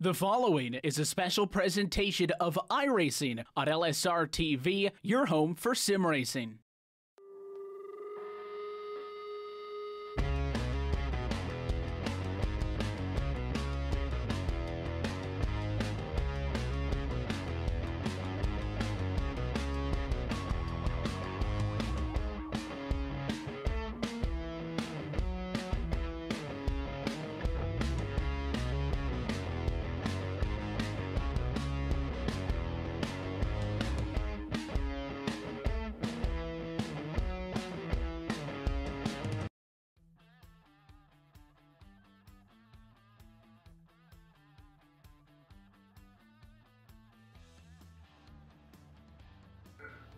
The following is a special presentation of iRacing on LSR TV, your home for sim racing.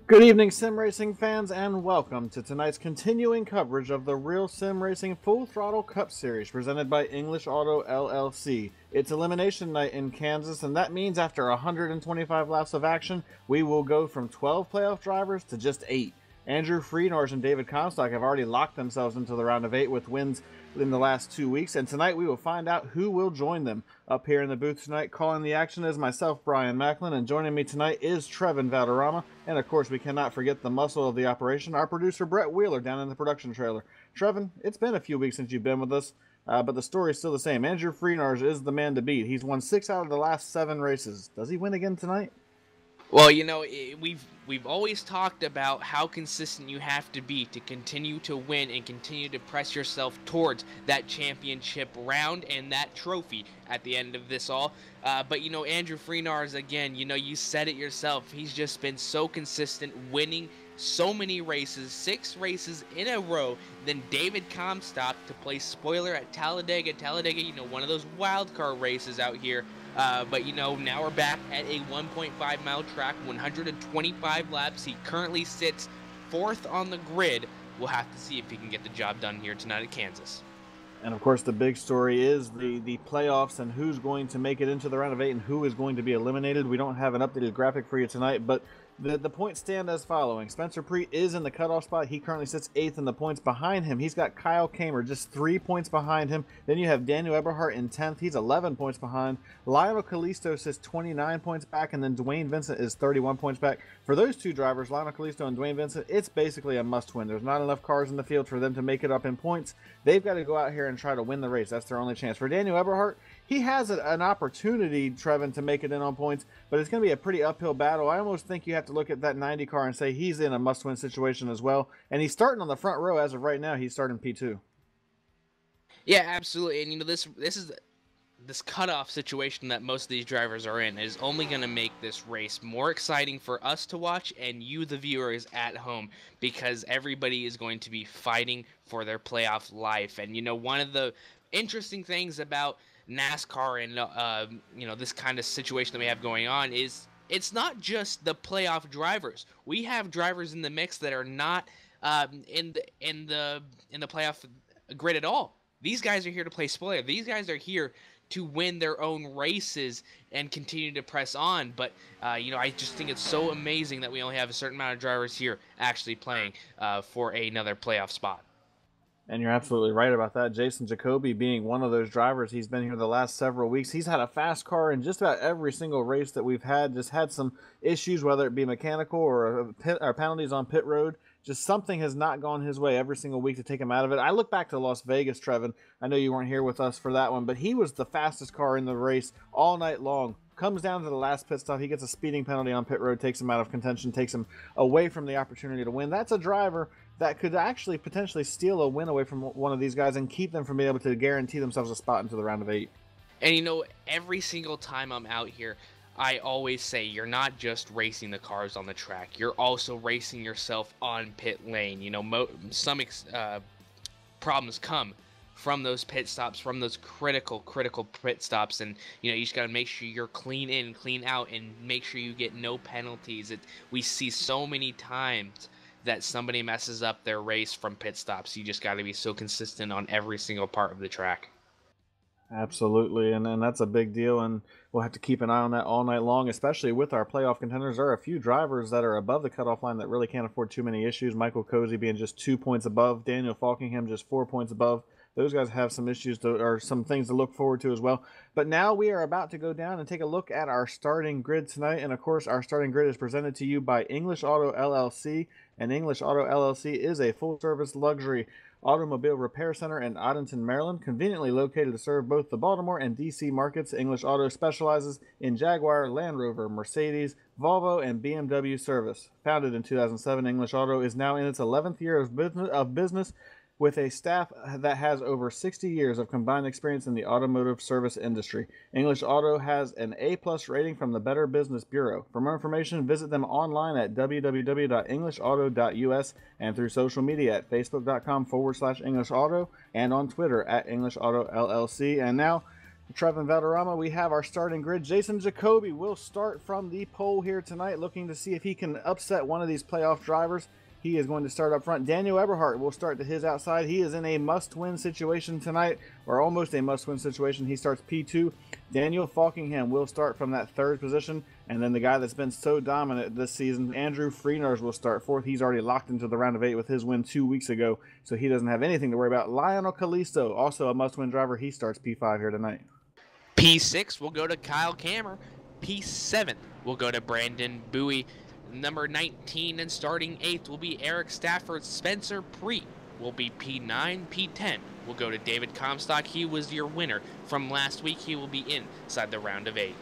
Good evening, sim racing fans, and welcome to tonight's continuing coverage of the RealSimRacing Full Throttle Cup Series presented by English Auto LLC. It's elimination night in Kansas, and that means after 125 laps of action, we will go from 12 playoff drivers to just 8. Andrew Freenors and David Comstock have already locked themselves into the round of 8 with wins in the last 2 weeks, and tonight we will find out who will join them. Up here in the booth tonight, calling the action is myself, Brian Macklin, and joining me tonight is Trevin Valderrama, and of course we cannot forget the muscle of the operation, our producer Brett Wheeler down in the production trailer. Trevin, it's been a few weeks since you've been with us, but the story is still the same. Andrew Freenors is the man to beat. He's won 6 out of the last 7 races. Does he win again tonight? Well, you know, we've always talked about how consistent you have to be to continue to win and continue to press yourself towards that championship round and that trophy at the end of this all. But, you know, Andrew Freenors, again, you know, you said it yourself. He's just been so consistent, winning so many races, 6 races in a row. Then David Comstock to play spoiler at Talladega. Talladega, you know, one of those wild card races out here. But, you know, now we're back at a 1.5 mile track, 125 laps. He currently sits 4th on the grid. We'll have to see if he can get the job done here tonight at Kansas. And of course the big story is the playoffs and who's going to make it into the round of 8 and who is going to be eliminated. We don't have an updated graphic for you tonight, but the points stand as following. Spencer Preet is in the cutoff spot. He currently sits 8th in the points. Behind him, he's got Kyle Kamer just 3 points behind him. Then you have Daniel Eberhardt in 10th. He's 11 points behind. Lionel Kalisto sits 29 points back, and then Dwayne Vincent is 31 points back. For those two drivers, Lionel Kalisto and Dwayne Vincent, it's basically a must-win. There's not enough cars in the field for them to make it up in points. They've got to go out here and try to win the race. That's their only chance. For Daniel Eberhardt, he has an opportunity, Trevin, to make it in on points, but it's going to be a pretty uphill battle. I almost think you have to look at that 90 car and say he's in a must-win situation as well. And he's starting on the front row as of right now. He's starting P2. Yeah, absolutely. And, you know, this cutoff situation that most of these drivers are in is only going to make this race more exciting for us to watch and you, the viewers at home, because everybody is going to be fighting for their playoff life. And, you know, one of the interesting things about NASCAR and, you know, this kind of situation that we have going on is it's not just the playoff drivers. We have drivers in the mix that are not in the playoff grid at all. These guys are here to play spoiler. These guys are here to win their own races and continue to press on. But, you know, I just think it's so amazing that we only have a certain amount of drivers here actually playing for another playoff spot. And you're absolutely right about that. Jason Jacoby being one of those drivers. He's been here the last several weeks. He's had a fast car in just about every single race that we've had. Just had some issues, whether it be mechanical or penalties on pit road. Just something has not gone his way every single week to take him out of it. I look back to Las Vegas, Trevin. I know you weren't here with us for that one, but he was the fastest car in the race all night long. Comes down to the last pit stop. He gets a speeding penalty on pit road, takes him out of contention, takes him away from the opportunity to win. That's a driver that could actually potentially steal a win away from one of these guys and keep them from being able to guarantee themselves a spot into the round of 8. And, you know, every single time I'm out here, I always say you're not just racing the cars on the track. You're also racing yourself on pit lane. You know, some problems come from those pit stops, from those critical pit stops. And, you know, you just got to make sure you're clean in, clean out, and make sure you get no penalties. We see so many times that somebody messes up their race from pit stops. You just got to be so consistent on every single part of the track. Absolutely, and that's a big deal, and we'll have to keep an eye on that all night long, especially with our playoff contenders. There are a few drivers that are above the cutoff line that really can't afford too many issues. Michael Cozy being just 2 points above, Daniel Falkingham just 4 points above. Those guys have some issues or some things to look forward to as well. But now we are about to go down and take a look at our starting grid tonight, and of course, our starting grid is presented to you by English Auto LLC, and English Auto LLC is a full-service luxury automobile repair center in Odenton, Maryland, conveniently located to serve both the Baltimore and DC markets. English Auto specializes in Jaguar, Land Rover, Mercedes, Volvo, and BMW service. Founded in 2007, English Auto is now in its 11th year of business with a staff that has over 60 years of combined experience in the automotive service industry. English Auto has an A+ rating from the Better Business Bureau. For more information, visit them online at www.englishauto.us and through social media at facebook.com/English Auto and on Twitter at English Auto LLC. And now, Trevin Valderrama, we have our starting grid. Jason Jacoby will start from the pole here tonight, looking to see if he can upset one of these playoff drivers. He is going to start up front. Daniel Eberhardt will start to his outside. He is in a must-win situation tonight, or almost a must-win situation. He starts P2. Daniel Falkingham will start from that third position, and then the guy that's been so dominant this season, Andrew Freenars, will start fourth. He's already locked into the round of 8 with his win 2 weeks ago, so he doesn't have anything to worry about. Lionel Kalisto, also a must-win driver. He starts P5 here tonight. P6 will go to Kyle Kammer. P7 will go to Brandon Bowie. Number 19 and starting 8th will be Eric Stafford. Spencer Preet will be P9. P10 will go to David Comstock. He was your winner from last week. He will be inside the round of 8.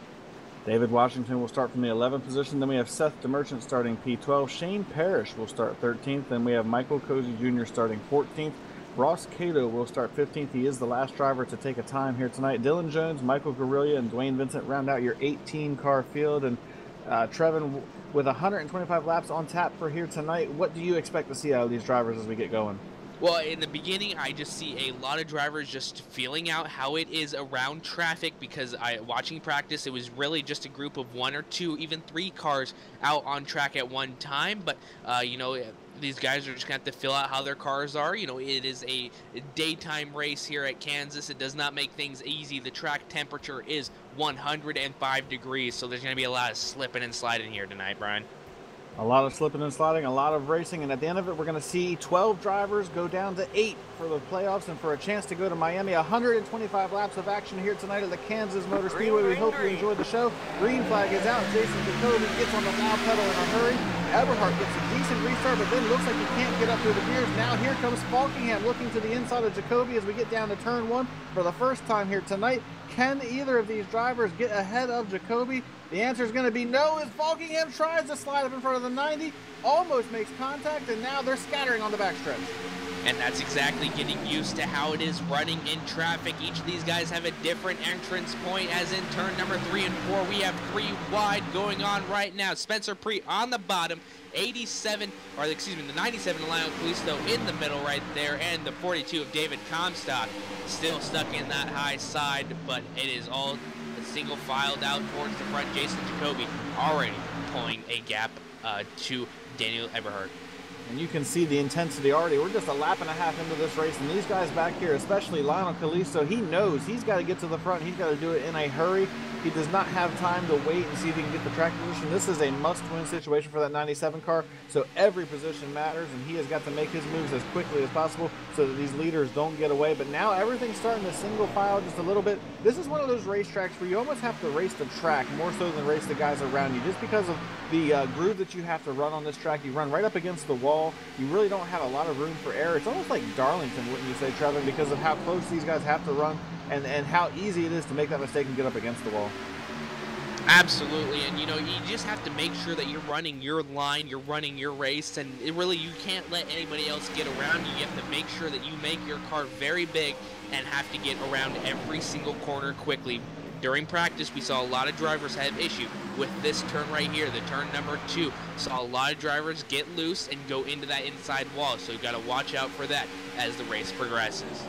David Washington will start from the 11th position. Then we have Seth DeMerchant starting P12. Shane Parrish will start 13th. Then we have Michael Cozy Jr. starting 14th. Ross Cato will start 15th. He is the last driver to take a time here tonight. Dylan Jones, Michael Guerrilla, and Dwayne Vincent round out your 18-car field. And Trevin, with 125 laps on tap for here tonight, what do you expect to see out of these drivers as we get going? Well, in the beginning, I just see a lot of drivers just feeling out how it is around traffic, because watching practice, it was really just a group of 1 or 2, even 3 cars out on track at one time. But, these guys are just going to have to fill out how their cars are. It is a daytime race here at Kansas. It does not make things easy. The track temperature is 105 degrees, so there's going to be a lot of slipping and sliding here tonight, Brian. A lot of slipping and sliding, a lot of racing, and at the end of it, we're going to see 12 drivers go down to 8 for the playoffs and for a chance to go to Miami. 125 laps of action here tonight at the Kansas Motor Speedway. We hope you enjoyed the show. Green flag is out. Jason Jacoby gets on the loud pedal in a hurry. Eberhardt gets a decent restart, but then looks like he can't get up through the gears. Now here comes Falkingham looking to the inside of Jacoby as we get down to turn 1 for the first time here tonight. Can either of these drivers get ahead of Jacoby? The answer is going to be no, as Falkingham tries to slide up in front of the 90, almost makes contact, and now they're scattering on the backstretch. And that's exactly getting used to how it is running in traffic. Each of these guys have a different entrance point, as in turn number 3 and 4, we have 3 wide going on right now. Spencer Preet on the bottom, the 97 Lionel Kalisto in the middle right there, and the 42 of David Comstock still stuck in that high side, but it is all single filed out towards the front. Jason Jacoby already pulling a gap to Daniel Eberhardt. And you can see the intensity already. We're just a lap and a half into this race, and these guys back here, especially Lionel Kalisto, he knows he's got to get to the front. He's got to do it in a hurry. He does not have time to wait and see if he can get the track position. This is a must-win situation for that 97 car, so every position matters, and he has got to make his moves as quickly as possible so that these leaders don't get away. But now everything's starting to single file just a little bit. This is one of those racetracks where you almost have to race the track more so than race the guys around you, just because of the groove that you have to run on this track. You run right up against the wall. You really don't have a lot of room for error. It's almost like Darlington, wouldn't you say, Trevor, because of how close these guys have to run and how easy it is to make that mistake and get up against the wall. Absolutely, and you just have to make sure that you're running your line, you're running your race, and you can't let anybody else get around you. You have to make sure that you make your car very big and have to get around every single corner quickly. During practice, we saw a lot of drivers have issue with this turn right here, the turn number 2. Saw a lot of drivers get loose and go into that inside wall, so you got to watch out for that as the race progresses.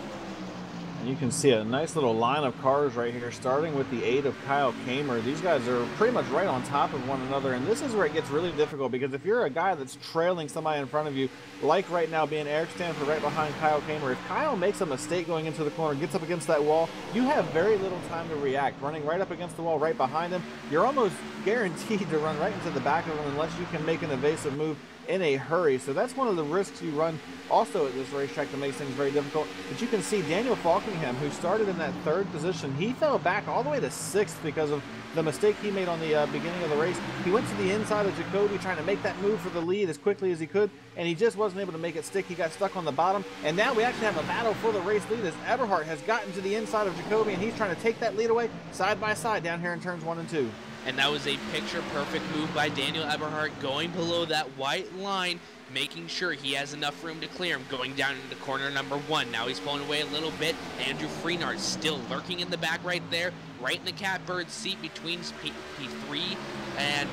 And you can see a nice little line of cars right here, starting with the 8 of Kyle Kamer. These guys are pretty much right on top of one another, and this is where it gets really difficult, because if you're a guy that's trailing somebody in front of you, like right now being Eric Stanford right behind Kyle Kamer, if Kyle makes a mistake going into the corner, gets up against that wall, you have very little time to react. Running right up against the wall right behind him, you're almost guaranteed to run right into the back of him unless you can make an evasive move in a hurry. So that's one of the risks you run also at this racetrack that makes things very difficult. But you can see Daniel Falkingham, who started in that 3rd position, he fell back all the way to 6th because of the mistake he made on the beginning of the race. He went to the inside of Jacoby trying to make that move for the lead as quickly as he could, and he just wasn't able to make it stick. He got stuck on the bottom, and now we actually have a battle for the race lead as Eberhardt has gotten to the inside of Jacoby, and he's trying to take that lead away side by side down here in turns 1 and 2. And that was a picture-perfect move by Daniel Eberhardt, going below that white line, making sure he has enough room to clear him, going down into corner number 1. Now he's pulling away a little bit. Andrew Freenard still lurking in the back right there, right in the catbird seat between P3 and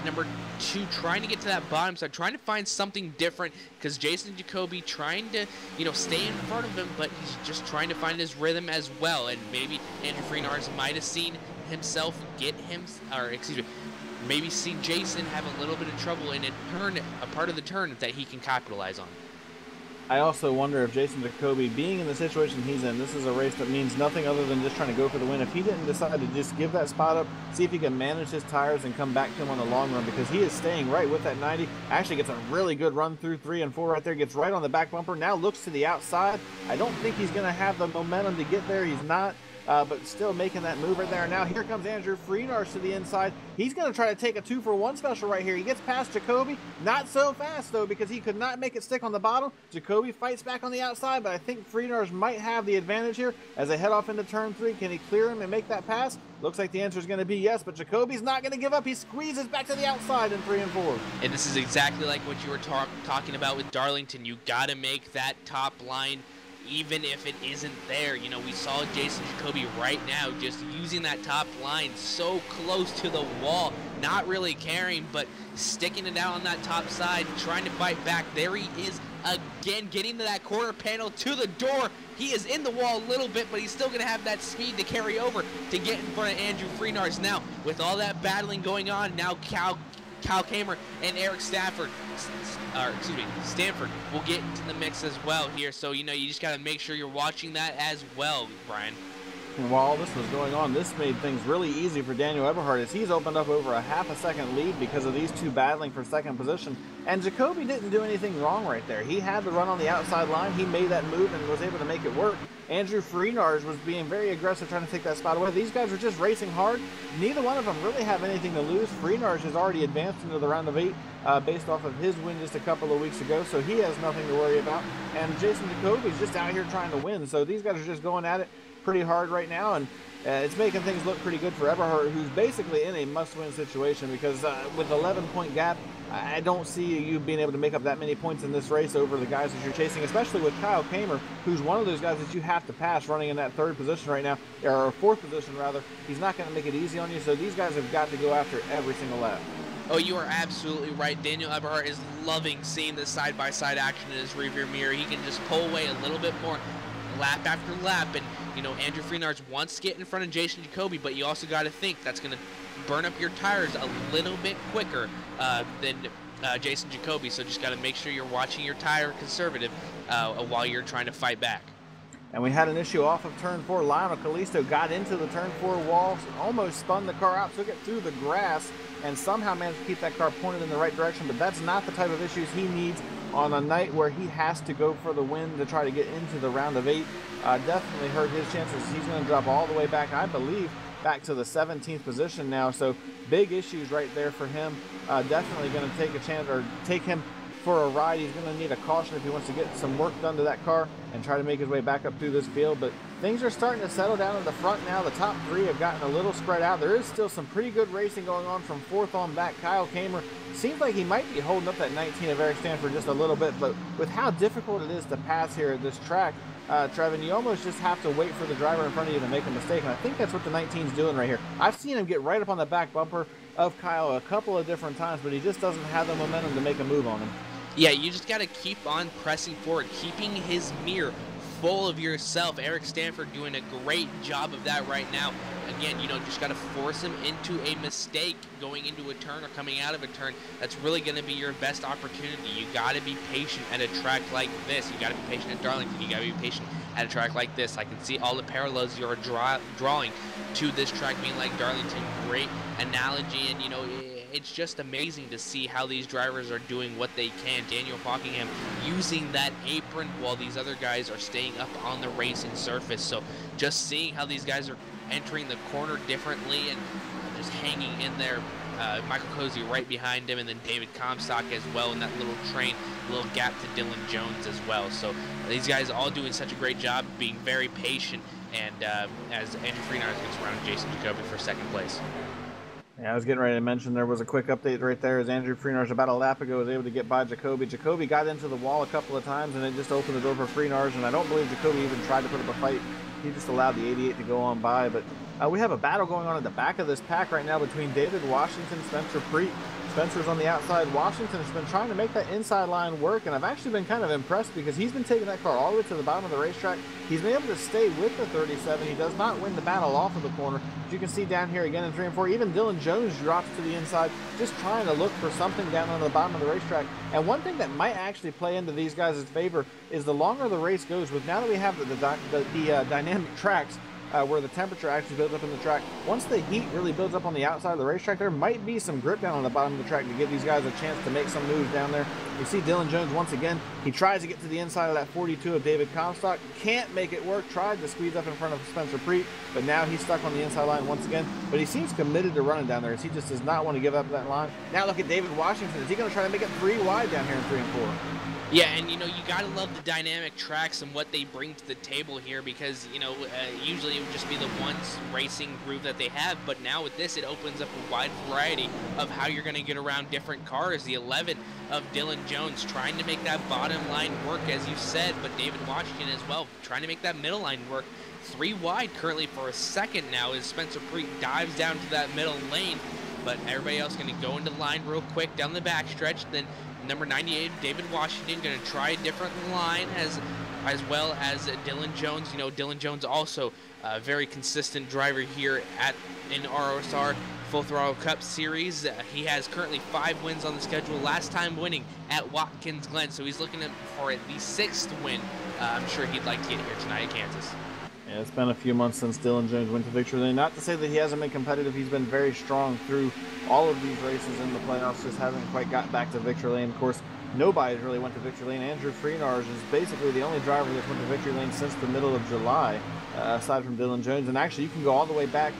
number 2, trying to get to that bottom side, trying to find something different, because Jason Jacoby trying to, stay in front of him, but he's just trying to find his rhythm as well. And maybe Andrew Freenard might have seen himself maybe see Jason have a little bit of trouble in a part of the turn that he can capitalize on. I also wonder if Jason Jacoby, being in the situation he's in, this is a race that means nothing other than just trying to go for the win. If he didn't decide to just give that spot up, see if he can manage his tires and come back to him on the long run, because he is staying right with that 90. Actually gets a really good run through 3 and 4 right there, gets right on the back bumper, now looks to the outside. I don't think he's going to have the momentum to get there. He's not. But still making that move right there. Now here comes Andrew Freenars to the inside. He's going to try to take a 2-for-1 special right here. He gets past Jacoby. Not so fast, though, because he could not make it stick on the bottom. Jacoby fights back on the outside, but I think Freenars might have the advantage here as they head off into turn 3. Can he clear him and make that pass? Looks like the answer is going to be yes, but Jacoby's not going to give up. He squeezes back to the outside in 3 and 4. And this is exactly like what you were talking about with Darlington. You got to make that top line, even if it isn't there. We saw Jason Jacoby right now just using that top line so close to the wall, not really caring, but sticking it out on that top side, trying to fight back. There he is again, getting to that quarter panel, to the door. He is in the wall a little bit, but he's still going to have that speed to carry over to get in front of Andrew Freenars. Now, with all that battling going on, now Kyle Kamer and Eric Stanford will get into the mix as well here. So, you just got to make sure you're watching that as well, Brian. And while all this was going on, this made things really easy for Daniel Eberhardt, as he's opened up over a half-a-second lead because of these two battling for 2nd position. And Jacoby didn't do anything wrong right there. He had the run on the outside line. He made that move and was able to make it work. Andrew Freenars was being very aggressive, trying to take that spot away. These guys were just racing hard. Neither one of them really have anything to lose. Freenars has already advanced into the round of 8 based off of his win just a couple of weeks ago, so he has nothing to worry about. And Jason Jacoby's just out here trying to win. So these guys are just going at it pretty hard right now, and it's making things look pretty good for Eberhardt, who's basically in a must-win situation, because with 11-point gap, I don't see you being able to make up that many points in this race over the guys that you're chasing, especially with Kyle Kamer, who's one of those guys that you have to pass running in that 3rd position right now, or 4th position rather. He's not going to make it easy on you, so these guys have got to go after every single lap. Oh, you are absolutely right. Daniel Eberhardt is loving seeing this side-by-side action in his rearview mirror. He can just pull away a little bit more lap after lap, and Andrew Freenars wants to get in front of Jason Jacoby, but you also got to think that's going to burn up your tires a little bit quicker than Jason Jacoby, so just got to make sure you're watching your tire conservative while you're trying to fight back. And we had an issue off of turn 4. Lionel Kalisto got into the turn 4 wall, almost spun the car out, took it through the grass, and somehow managed to keep that car pointed in the right direction, but that's not the type of issues he needs on a night where he has to go for the win to try to get into the round of 8. Definitely hurt his chances. He's going to drop all the way back, I believe, back to the 17th position now. So big issues right there for him. Definitely going to take a chance, or take him for a ride. He's going to need a caution if he wants to get some work done to that car and try to make his way back up through this field. But things are starting to settle down in the front now. The top 3 have gotten a little spread out. There is still some pretty good racing going on from 4th on back. Kyle Kamer seems like he might be holding up that 19 of Eric Stanford just a little bit, but with how difficult it is to pass here at this track, Trevin, you almost just have to wait for the driver in front of you to make a mistake, and I think that's what the 19's doing right here. I've seen him get right up on the back bumper of Kyle a couple of different times, but he just doesn't have the momentum to make a move on him. Yeah, you just got to keep on pressing forward, keeping his mirror full of yourself. Eric Stanford doing a great job of that right now. Again, you know, just got to force him into a mistake going into a turn or coming out of a turn. That's really going to be your best opportunity. You got to be patient at a track like this. You got to be patient at Darlington. You got to be patient at a track like this. I can see all the parallels you're drawing to this track being like Darlington. Great analogy, and you know, it's just amazing to see how these drivers are doing what they can. Daniel Fockingham using that apron while these other guys are staying up on the racing surface. So just seeing how these guys are entering the corner differently and just hanging in there. Michael Cozy right behind him, and then David Comstock as well in that little train, little gap to Dylan Jones as well. So these guys all doing such a great job, being very patient, and as Andrew Freenars gets around Jason Jacoby for second place. Yeah, I was getting ready to mention there was a quick update right there as Andrew Freenars about a lap ago was able to get by Jacoby. Jacoby got into the wall a couple of times and it just opened the door for Freenars, and I don't believe Jacoby even tried to put up a fight. He just allowed the 88 to go on by. But we have a battle going on at the back of this pack right now between David Washington, Spencer Preet. Spencer's on the outside. Washington has been trying to make that inside line work, and I've actually been kind of impressed because he's been taking that car all the way to the bottom of the racetrack. He's been able to stay with the 37. He does not win the battle off of the corner. As you can see down here again in 3 and 4, even Dylan Jones drops to the inside, just trying to look for something down on the bottom of the racetrack. And one thing that might actually play into these guys' favor is the longer the race goes, with now that we have the dynamic tracks, where the temperature actually builds up in the track. Once the heat really builds up on the outside of the racetrack, there might be some grip down on the bottom of the track to give these guys a chance to make some moves down there. You see Dylan Jones once again. He tries to get to the inside of that 42 of David Comstock. Can't make it work. Tried to squeeze up in front of Spencer Preet, but now he's stuck on the inside line once again. But he seems committed to running down there as he just does not want to give up that line. Now look at David Washington. Is he going to try to make it 3 wide down here in 3 and 4? Yeah, and you know, you gotta love the dynamic tracks and what they bring to the table here, because you know, usually it would just be the one racing groove that they have, but now with this, it opens up a wide variety of how you're gonna get around different cars. The 11 of Dylan Jones trying to make that bottom line work, as you said, but David Washington as well trying to make that middle line work. 3 wide currently for a second now as Spencer Preet dives down to that middle lane, but everybody else gonna go into line real quick down the backstretch. Then number 98, David Washington, going to try a different line as well as Dylan Jones. You know, Dylan Jones also a very consistent driver here in RSR Full Throttle Cup Series. He has currently 5 wins on the schedule, last time winning at Watkins Glen, so he's looking for the 6th win. I'm sure he'd like to get here tonight at Kansas. Yeah, it's been a few months since Dylan Jones went to victory lane. Not to say that he hasn't been competitive. He's been very strong through all of these races in the playoffs. Just hasn't quite got back to victory lane. Of course, nobody's really went to victory lane. Andrew Freenars is basically the only driver that's went to victory lane since the middle of July, aside from Dylan Jones. And actually, you can go all the way back.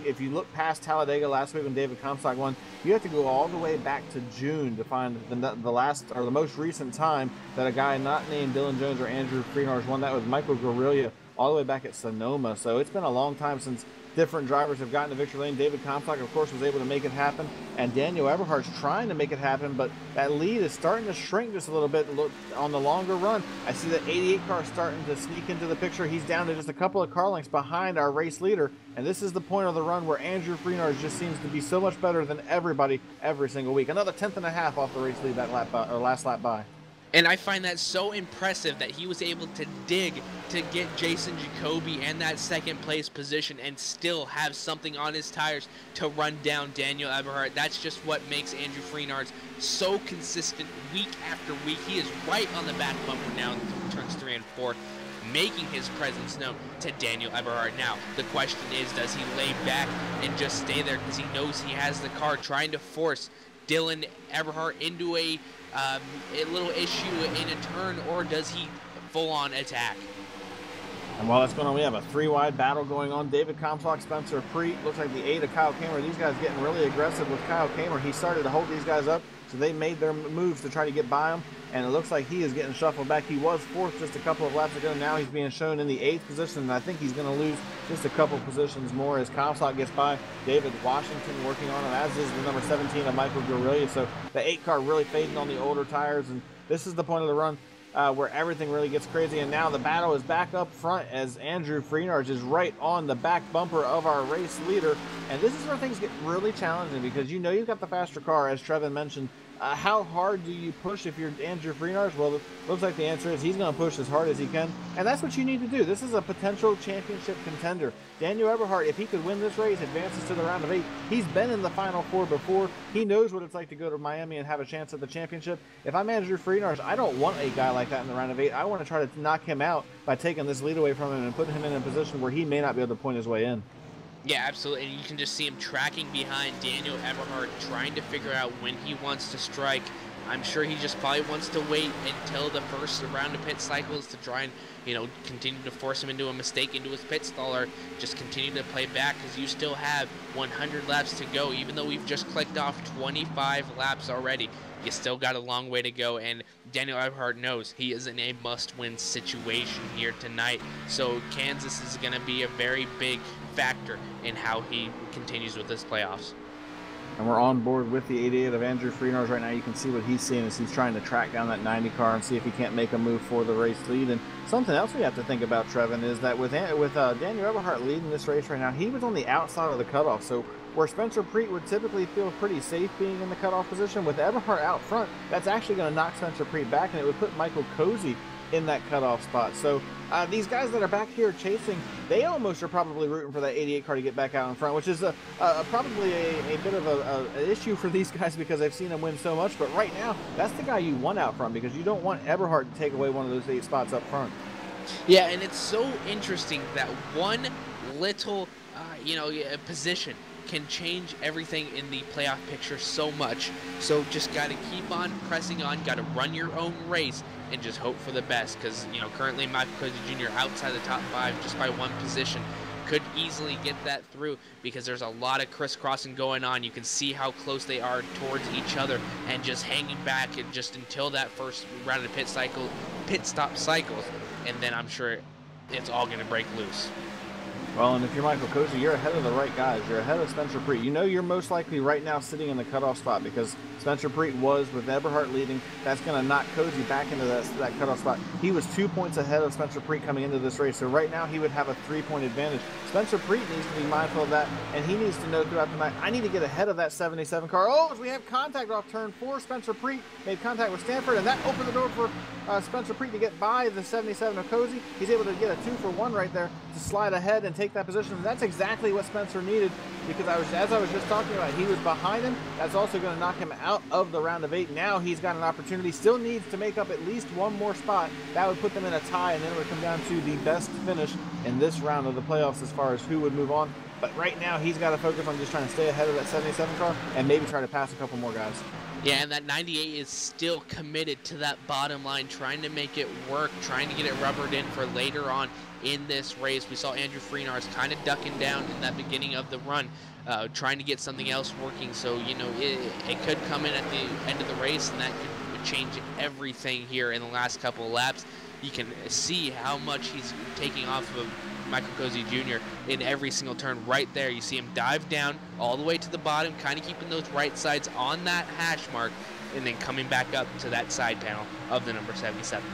If you look past Talladega last week when David Comstock won, you have to go all the way back to June to find the last or the most recent time that a guy not named Dylan Jones or Andrew Freenars won. That was Michael Guerrilla all the way back at Sonoma. So it's been a long time since different drivers have gotten to victory lane. David Comstock, of course, was able to make it happen, and Daniel Eberhardt's trying to make it happen, but that lead is starting to shrink just a little bit on the longer run. I see that 88 car starting to sneak into the picture. He's down to just a couple of car lengths behind our race leader, and this is the point of the run where Andrew Freenars just seems to be so much better than everybody every single week. Another 1/10.5 off the race lead that lap by, or last lap by. And I find that so impressive that he was able to dig to get Jason Jacoby and that second place position and still have something on his tires to run down Daniel Eberhardt. That's just what makes Andrew Freenars so consistent week after week. He is right on the back bumper now in turns 3 and 4, making his presence known to Daniel Eberhard. Now, the question is, does he lay back and just stay there because he knows he has the car, trying to force Dylan Eberhard into a little issue in a turn, or does he full-on attack? And while that's going on, we have a 3-wide battle going on. David Comstock, Spencer Preet, looks like the 8 of Kyle Kamer. These guys getting really aggressive with Kyle Kamer. He started to hold these guys up, so they made their moves to try to get by him, and it looks like he is getting shuffled back. He was 4th just a couple of laps ago. Now he's being shown in the 8th position, and I think he's going to lose just a couple positions more as Comstock gets by David Washington working on him, as is the number 17 of Michael Guerrilla. So the 8 car really fading on the older tires, and this is the point of the run where everything really gets crazy. And now the battle is back up front as Andrew Freenars is right on the back bumper of our race leader. And this is where things get really challenging because you know you've got the faster car, as Trevin mentioned. How hard do you push if you're Andrew Freenars? Well, it looks like the answer is he's going to push as hard as he can, and that's what you need to do. This is a potential championship contender. Daniel Eberhardt, if he could win this race, advances to the round of 8. He's been in the Final Four before. He knows what it's like to go to Miami and have a chance at the championship. If I'm Andrew Freenars, I don't want a guy like that in the round of 8. I want to try to knock him out by taking this lead away from him and putting him in a position where he may not be able to point his way in. Yeah, absolutely. And you can just see him tracking behind Daniel Eberhardt, trying to figure out when he wants to strike. I'm sure he just probably wants to wait until the first round of pit cycles to try and, continue to force him into a mistake, into his pit stall, or just continue to play back, because you still have 100 laps to go. Even though we've just clicked off 25 laps already, you still got a long way to go, and Daniel Eberhardt knows he is in a must-win situation here tonight. So Kansas is going to be a very big factor in how he continues with his playoffs. And we're on board with the 88 of Andrew Freenars right now. You can see what he's seeing as he's trying to track down that 90 car and see if he can't make a move for the race lead. And something else we have to think about, Trevin, is that with Daniel Eberhardt leading this race right now, he was on the outside of the cutoff. So where Spencer Preet would typically feel pretty safe being in the cutoff position, with Eberhardt out front, that's actually going to knock Spencer Preet back, and it would put Michael Cozy in that cutoff spot. So these guys that are back here chasing, they almost are probably rooting for that 88 car to get back out in front, which is probably a bit of an issue for these guys because they've seen him win so much. But right now, that's the guy you want out front, because you don't want Eberhardt to take away one of those 8 spots up front. Yeah, and it's so interesting that one little, position can change everything in the playoff picture so much. So just got to keep on pressing on, got to run your own race, and just hope for the best, because currently Michael Cozy Jr. outside the top 5 just by 1 position could easily get that through, because there's a lot of crisscrossing going on. You can see how close they are towards each other, and just hanging back and just until that first round of pit stop cycles, and then I'm sure it's all going to break loose. Well, and if you're Michael Cozy, you're ahead of the right guys. You're ahead of Spencer Preet. You're most likely right now sitting in the cutoff spot, because Spencer Preet was, with Eberhardt leading, that's going to knock Cozy back into that cutoff spot. He was 2 points ahead of Spencer Preet coming into this race, so right now he would have a 3-point advantage. Spencer Preet needs to be mindful of that, and he needs to know throughout the night, I need to get ahead of that 77 car. Oh, as we have contact off turn 4, Spencer Preet made contact with Stanford, and that opened the door for Spencer Preet to get by the 77 of Cozy. He's able to get a 2-for-1 right there to slide ahead and take that position. And that's exactly what Spencer needed, because as I was just talking about, he was behind him. That's also going to knock him out of the round of 8. Now he's got an opportunity, still needs to make up at least 1 more spot. That would put them in a tie, and then it would come down to the best finish in this round of the playoffs as far as who would move on. But right now he's got to focus on just trying to stay ahead of that 77 car and maybe try to pass a couple more guys. Yeah, and that 98 is still committed to that bottom line, trying to make it work, trying to get it rubbered in for later on in this race. We saw Andrew Freenars kind of ducking down in that beginning of the run, trying to get something else working. So, it could come in at the end of the race, and that could change everything here in the last couple of laps. You can see how much he's taking off of Michael Cozy Jr. in every single turn right there. You see him dive down all the way to the bottom, kind of keeping those right sides on that hash mark, and then coming back up to that side panel of the number 77.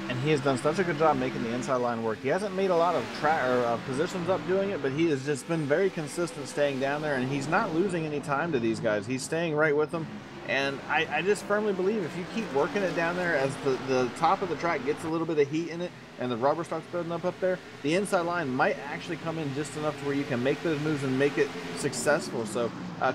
And he has done such a good job making the inside line work. He hasn't made a lot of positions up doing it, but he has just been very consistent staying down there, and he's not losing any time to these guys. He's staying right with them. And I just firmly believe if you keep working it down there, as the top of the track gets a little bit of heat in it and the rubber starts building up there, the inside line might actually come in just enough to where you can make those moves and make it successful. So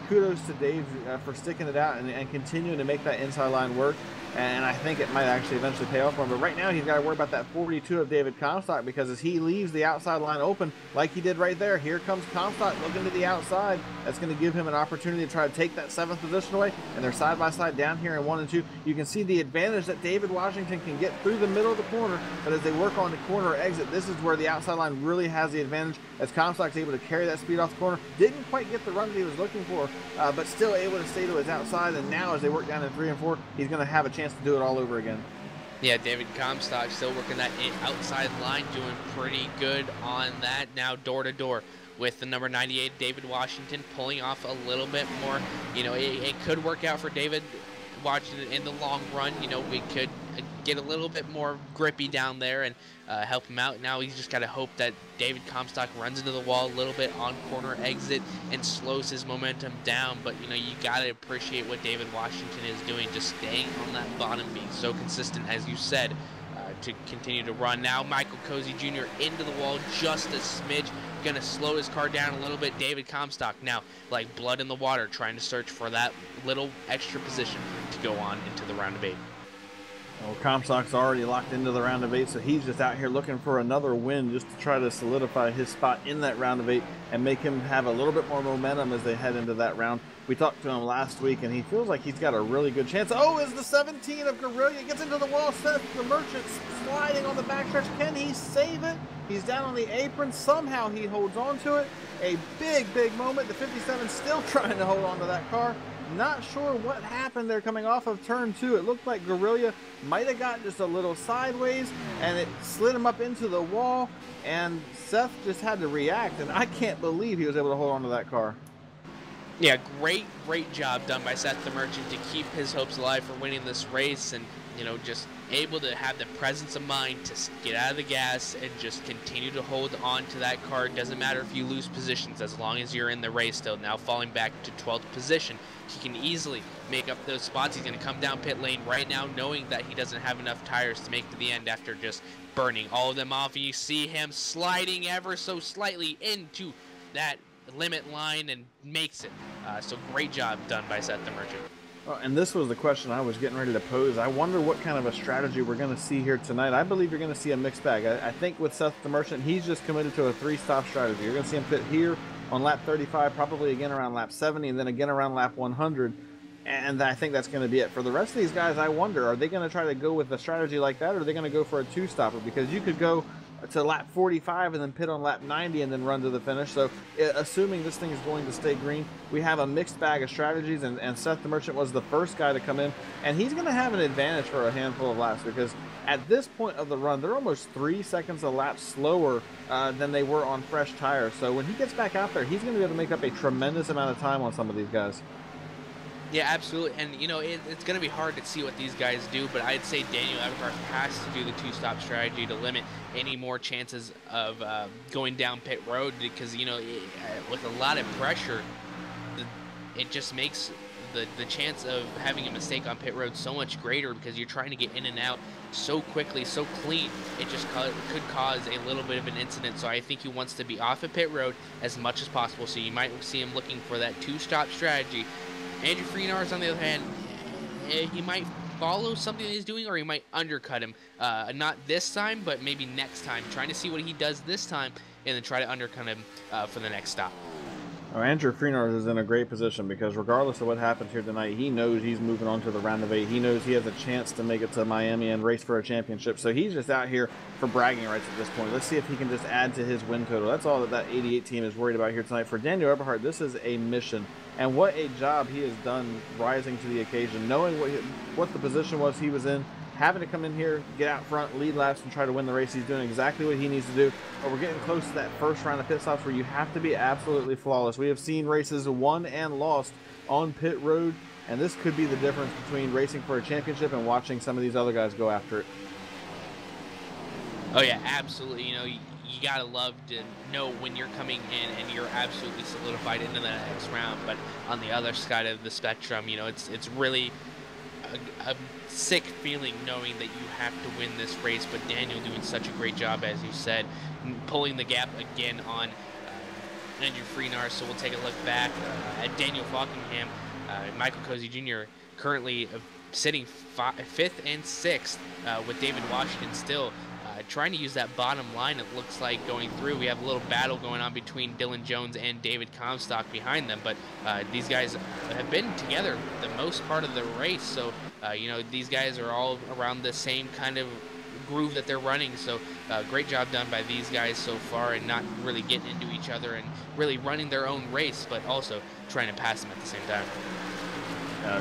kudos to Dave for sticking it out and continuing to make that inside line work. And I think it might actually eventually pay off for him. But right now, he's got to worry about that 42 of David Comstock, because as he leaves the outside line open, like he did right there, here comes Comstock looking to the outside. That's going to give him an opportunity to try to take that 7th position away. And they're side by side down here in 1 and 2. You can see the advantage that David Washington can get through the middle of the corner. But as they work on the corner exit, this is where the outside line really has the advantage, as Comstock's able to carry that speed off the corner. Didn't quite get the run that he was looking for, but still able to stay to his outside. And now as they work down in 3 and 4, he's going to have a chance to do it all over again. Yeah, David Comstock still working that outside line, doing pretty good on that. Now door to door with the number 98, David Washington, pulling off a little bit more. It could work out for David Washington in the long run. We could get a little bit more grippy down there and help him out. Now he's just got to hope that David Comstock runs into the wall a little bit on corner exit and slows his momentum down. But, you know, you got to appreciate what David Washington is doing, just staying on that bottom, being so consistent, as you said, to continue to run. Now Michael Cozy Jr. into the wall just a smidge, gonna slow his car down a little bit. David Comstock now like blood in the water, trying to search for that little extra position to go on into the round of 8. Well, Comstock's already locked into the round of 8, so he's just out here looking for another win just to try to solidify his spot in that round of 8 and make him have a little bit more momentum as they head into that round. We talked to him last week, and he feels like he's got a really good chance. Oh, as the 17 of Guerrilla gets into the wall, Seth the Merchant sliding on the backstretch. Can he save it? He's down on the apron. Somehow he holds on to it. A big, big moment. The 57 still trying to hold on to that car. Not sure what happened there coming off of turn 2. It looked like Guerrilla might have got just a little sideways, and it slid him up into the wall, and Seth just had to react, and I can't believe he was able to hold on to that car. Yeah, great job done by Seth the Merchant to keep his hopes alive for winning this race, and, you know, just able to have the presence of mind to get out of the gas and just continue to hold on to that car. It doesn't matter if you lose positions as long as you're in the race still. Now falling back to 12th position, he can easily make up those spots. He's going to come down pit lane right now knowing that he doesn't have enough tires to make to the end after just burning all of them off. And you see him sliding ever so slightly into that limit line and makes it. So great job done by Seth the Merchant. And this was the question I was getting ready to pose. I wonder what kind of a strategy we're going to see here tonight. I believe you're going to see a mixed bag. I think with Seth the Merchant, he's just committed to a 3-stop strategy. You're going to see him pit here on lap 35, probably again around lap 70, and then again around lap 100. And I think that's going to be it. For the rest of these guys, I wonder, are they going to try to go with a strategy like that, or are they going to go for a 2-stopper? Because you could go to lap 45 and then pit on lap 90 and then run to the finish. So assuming this thing is going to stay green, we have a mixed bag of strategies, and Seth the Merchant was the first guy to come in, and he's going to have an advantage for a handful of laps because at this point of the run, they're almost 3 seconds a lap slower than they were on fresh tires. So when he gets back out there, he's going to be able to make up a tremendous amount of time on some of these guys. Yeah, absolutely. And, you know, it's going to be hard to see what these guys do, but I'd say Daniel Eberhardt has to do the 2-stop strategy to limit any more chances of going down pit road because, you know, with a lot of pressure, it just makes the chance of having a mistake on pit road so much greater because you're trying to get in and out so quickly, so clean. It just could cause a little bit of an incident. So I think he wants to be off of pit road as much as possible. So you might see him looking for that 2-stop strategy. Andrew Freenars, on the other hand, he might follow something that he's doing, or he might undercut him. Not this time, but maybe next time. Trying to see what he does this time, and then try to undercut him for the next stop. Oh, Andrew Freenars is in a great position because regardless of what happens here tonight, he knows he's moving on to the round of 8. He knows he has a chance to make it to Miami and race for a championship. So he's just out here for bragging rights at this point. Let's see if he can just add to his win total. That's all that 88 team is worried about here tonight. For Daniel Eberhardt, this is a mission. And what a job he has done rising to the occasion, knowing what the position was he was in, having to come in here, get out front, lead laps, and try to win the race. He's doing exactly what he needs to do. But we're getting close to that first round of pit stops where you have to be absolutely flawless. We have seen races won and lost on pit road, and this could be the difference between racing for a championship and watching some of these other guys go after it. Oh, yeah, absolutely. You know, you gotta love to know when you're coming in and you're absolutely solidified into the next round. But on the other side of the spectrum, you know, it's really a sick feeling knowing that you have to win this race. But Daniel doing such a great job, as you said, pulling the gap again on Andrew Freenar. So we'll take a look back at Daniel Falkingham. Michael Cozy Jr. currently sitting 5th and 6th with David Washington still trying to use that bottom line. It looks like going through. We have a little battle going on between Dylan Jones and David Comstock behind them, but these guys have been together the most part of the race. So you know, these guys are all around the same kind of groove that they're running. So great job done by these guys so far, and not really getting into each other and really running their own race, but also trying to pass them at the same time.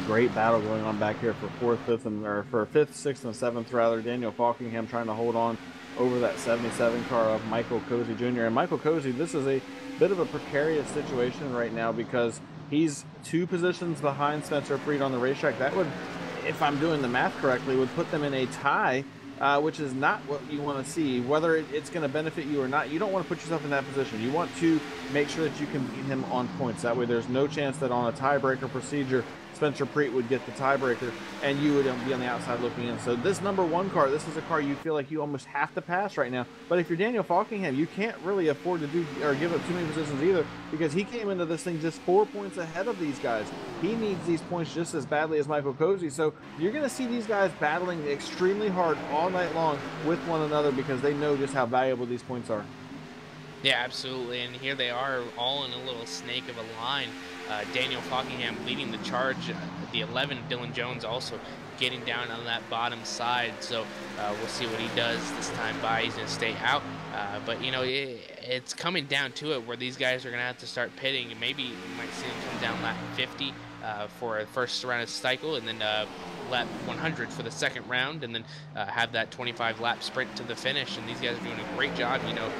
Great battle going on back here for 4th, 5th, or for 5th, 6th, and 7th rather. Daniel Falkingham trying to hold on over that 77 car of Michael Cozy Jr. And Michael Cozy, this is a bit of a precarious situation right now because he's 2 positions behind Spencer Freed on the racetrack. That would, if I'm doing the math correctly, would put them in a tie which is not what you want to see. Whether it's going to benefit you or not, you don't want to put yourself in that position. You want to make sure that you can beat him on points. That way there's no chance that on a tiebreaker procedure, Spencer Preet would get the tiebreaker and you would be on the outside looking in. So this number 1 car, this is a car you feel like you almost have to pass right now. But if you're Daniel Falkingham, you can't really afford to do or give up too many positions either, because he came into this thing just 4 points ahead of these guys. He needs these points just as badly as Michael Cozy. So you're going to see these guys battling extremely hard all night long with one another, because they know just how valuable these points are. Yeah, absolutely. And here they are, all in a little snake of a line. Daniel Falkingham leading the charge. The 11, Dylan Jones, also getting down on that bottom side. So we'll see what he does this time by. He's going to stay out. But, you know, it's coming down to it where these guys are going to have to start pitting. And maybe you might see them come down lap 50 for a first round of cycle, and then lap 100 for the second round, and then have that 25 lap sprint to the finish. And these guys are doing a great job, you know,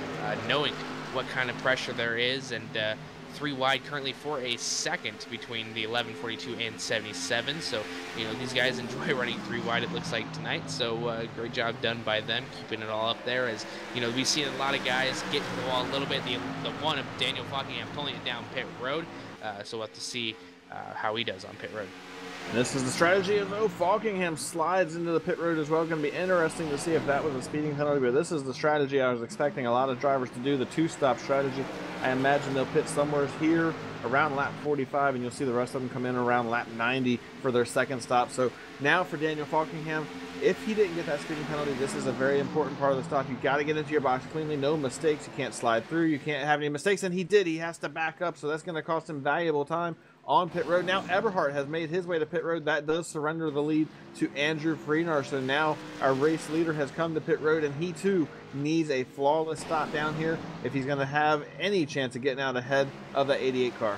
knowing what kind of pressure there is, and 3 wide currently for a second between the 1142 and 77. So, you know, these guys enjoy running 3 wide, it looks like, tonight. So great job done by them, keeping it all up there. As you know, we've seen a lot of guys get to the wall a little bit. The one of Daniel Falkingham pulling it down pit road. So we'll have to see how he does on pit road. And this is the strategy of Falkingham slides into the pit road as well. Going to be interesting to see if that was a speeding penalty, but this is the strategy I was expecting a lot of drivers to do, the 2-stop strategy. I imagine they'll pit somewhere here around lap 45, and you'll see the rest of them come in around lap 90 for their second stop. So now for Daniel Falkingham, if he didn't get that speeding penalty, this is a very important part of the stop. You got to get into your box cleanly, no mistakes. You can't slide through, you can't have any mistakes, and he did. He has to back up, so that's going to cost him valuable time on pit road. Now Eberhardt has made his way to pit road. That does surrender the lead to Andrew Freenar. So now our race leader has come to pit road, and he too needs a flawless stop down here if he's going to have any chance of getting out ahead of the 88 car.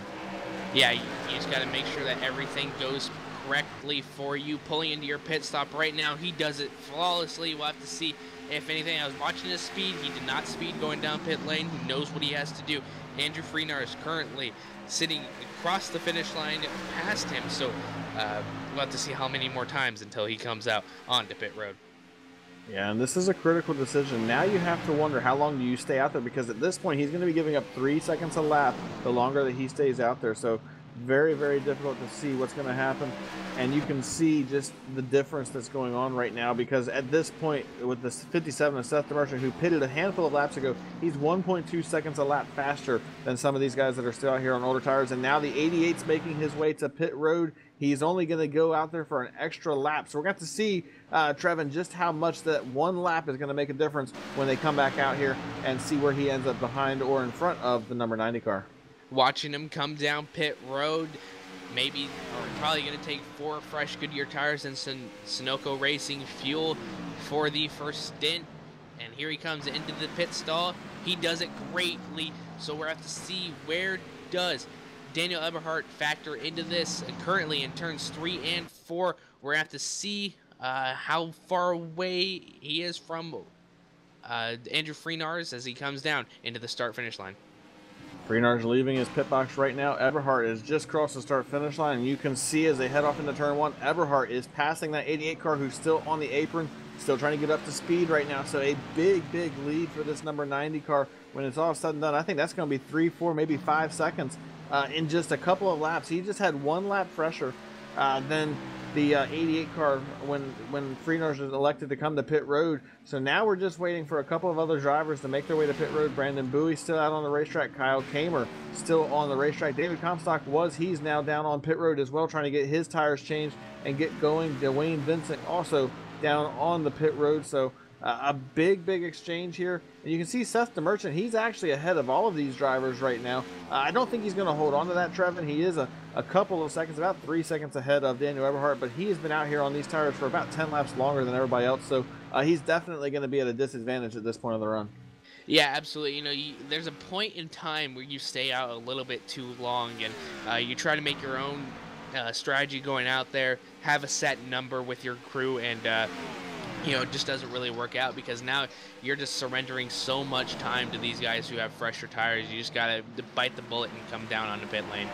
Yeah, you just got to make sure that everything goes correctly for you. Pulling into your pit stop right now, he does it flawlessly. We'll have to see if anything. I was watching his speed. He did not speed going down pit lane. He knows what he has to do. Andrew Freenar is currently sitting across the finish line past him, so we'll have to see how many more times until he comes out onto pit road. Yeah, and this is a critical decision. Now you have to wonder, how long do you stay out there? Because at this point, he's going to be giving up 3 seconds a lap the longer that he stays out there. So very, very difficult to see what's going to happen. And you can see just the difference that's going on right now, because at this point, with this 57 of Seth DeMerchant, who pitted a handful of laps ago, he's 1.2 seconds a lap faster than some of these guys that are still out here on older tires. And now the 88's making his way to pit road. He's only going to go out there for an extra lap. So we're going to have to see, Trevin, just how much that 1 lap is going to make a difference when they come back out here, and see where he ends up behind or in front of the number 90 car. Watching him come down pit road, maybe, or probably going to take 4 fresh Goodyear tires and some Sunoco Racing fuel for the first stint. And here he comes into the pit stall. He does it greatly. So we're going to have to see, where does Daniel Eberhardt factor into this. Currently in turns 3 and 4, we're going to have to see how far away he is from Andrew Freenar's as he comes down into the start-finish line. Freenar's leaving his pit box right now. Eberhardt is just crossed the start-finish line, and you can see as they head off into turn 1, Eberhardt is passing that 88 car who's still on the apron, still trying to get up to speed right now. So a big, big lead for this number 90 car. When it's all said and done, I think that's going to be 3, 4, maybe 5 seconds in just a couple of laps. He just had 1 lap fresher than the 88 car when Freenar's was elected to come to pit road. So now we're just waiting for a couple of other drivers to make their way to pit road. Brandon Bowie still out on the racetrack. Kyle Kamer still on the racetrack. David Comstock he's now down on pit road as well, trying to get his tires changed and get going. Dwayne Vincent also down on the pit road. So a big, big exchange here. And you can see Seth DeMerchant, he's actually ahead of all of these drivers right now. I don't think he's going to hold on to that, Trevin. He is a couple of seconds, about 3 seconds ahead of Daniel Eberhardt, but he has been out here on these tires for about 10 laps longer than everybody else. So he's definitely going to be at a disadvantage at this point of the run. Yeah, absolutely. You know, there's a point in time where you stay out a little bit too long, and you try to make your own strategy going out there, have a set number with your crew, and you know, it just doesn't really work out, because now you're just surrendering so much time to these guys who have fresher tires. You just got to bite the bullet and come down on the pit lane.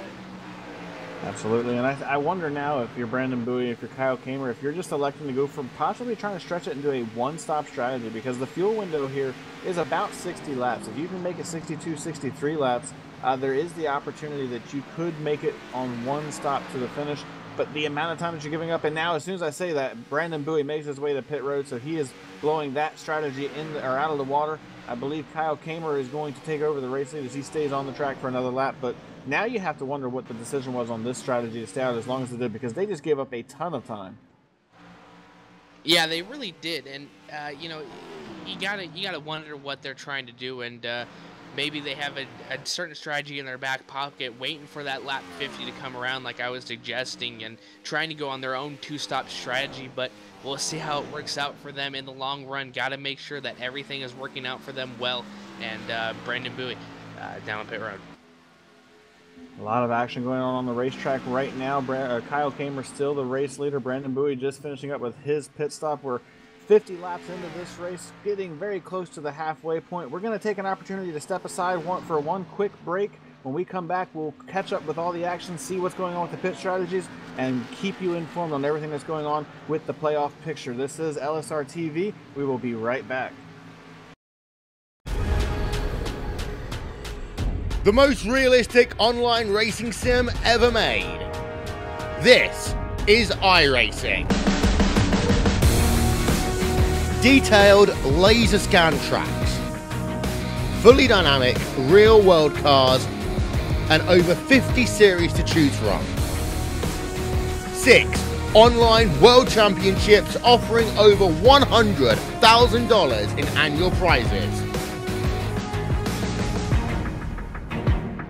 Absolutely, and I wonder now if you're Brandon Bowie, if you're Kyle Kamer, if you're just electing to go from possibly trying to stretch it into a one-stop strategy, because the fuel window here is about 60 laps. If you can make it 62, 63 laps, there is the opportunity that you could make it on one stop to the finish. But the amount of time that you're giving up, and now as soon as I say that, Brandon Bowie makes his way to pit road, so he is blowing that strategy or out of the water. I believe Kyle Kamer is going to take over the race lead as he stays on the track for another lap. But now you have to wonder what the decision was on this strategy to stay out as long as it did, because they just gave up a ton of time. Yeah, they really did, and you know, you gotta wonder what they're trying to do, and maybe they have a certain strategy in their back pocket, waiting for that lap 50 to come around, like I was suggesting, and trying to go on their own two-stop strategy. But we'll see how it works out for them in the long run. Got to make sure that everything is working out for them well. And Brandon Bowie down on pit road. A lot of action going on the racetrack right now. Kyle Kamer still the race leader. Brandon Bowie just finishing up with his pit stop. We're 50 laps into this race, getting very close to the halfway point. We're going to take an opportunity to step aside for one quick break. When we come back, we'll catch up with all the action, see what's going on with the pit strategies, and keep you informed on everything that's going on with the playoff picture. This is LSR TV. We will be right back. The most realistic online racing sim ever made. This is iRacing. Detailed laser scan tracks, fully dynamic real world cars, and over 50 series to choose from. 6 online world championships offering over $100,000 in annual prizes.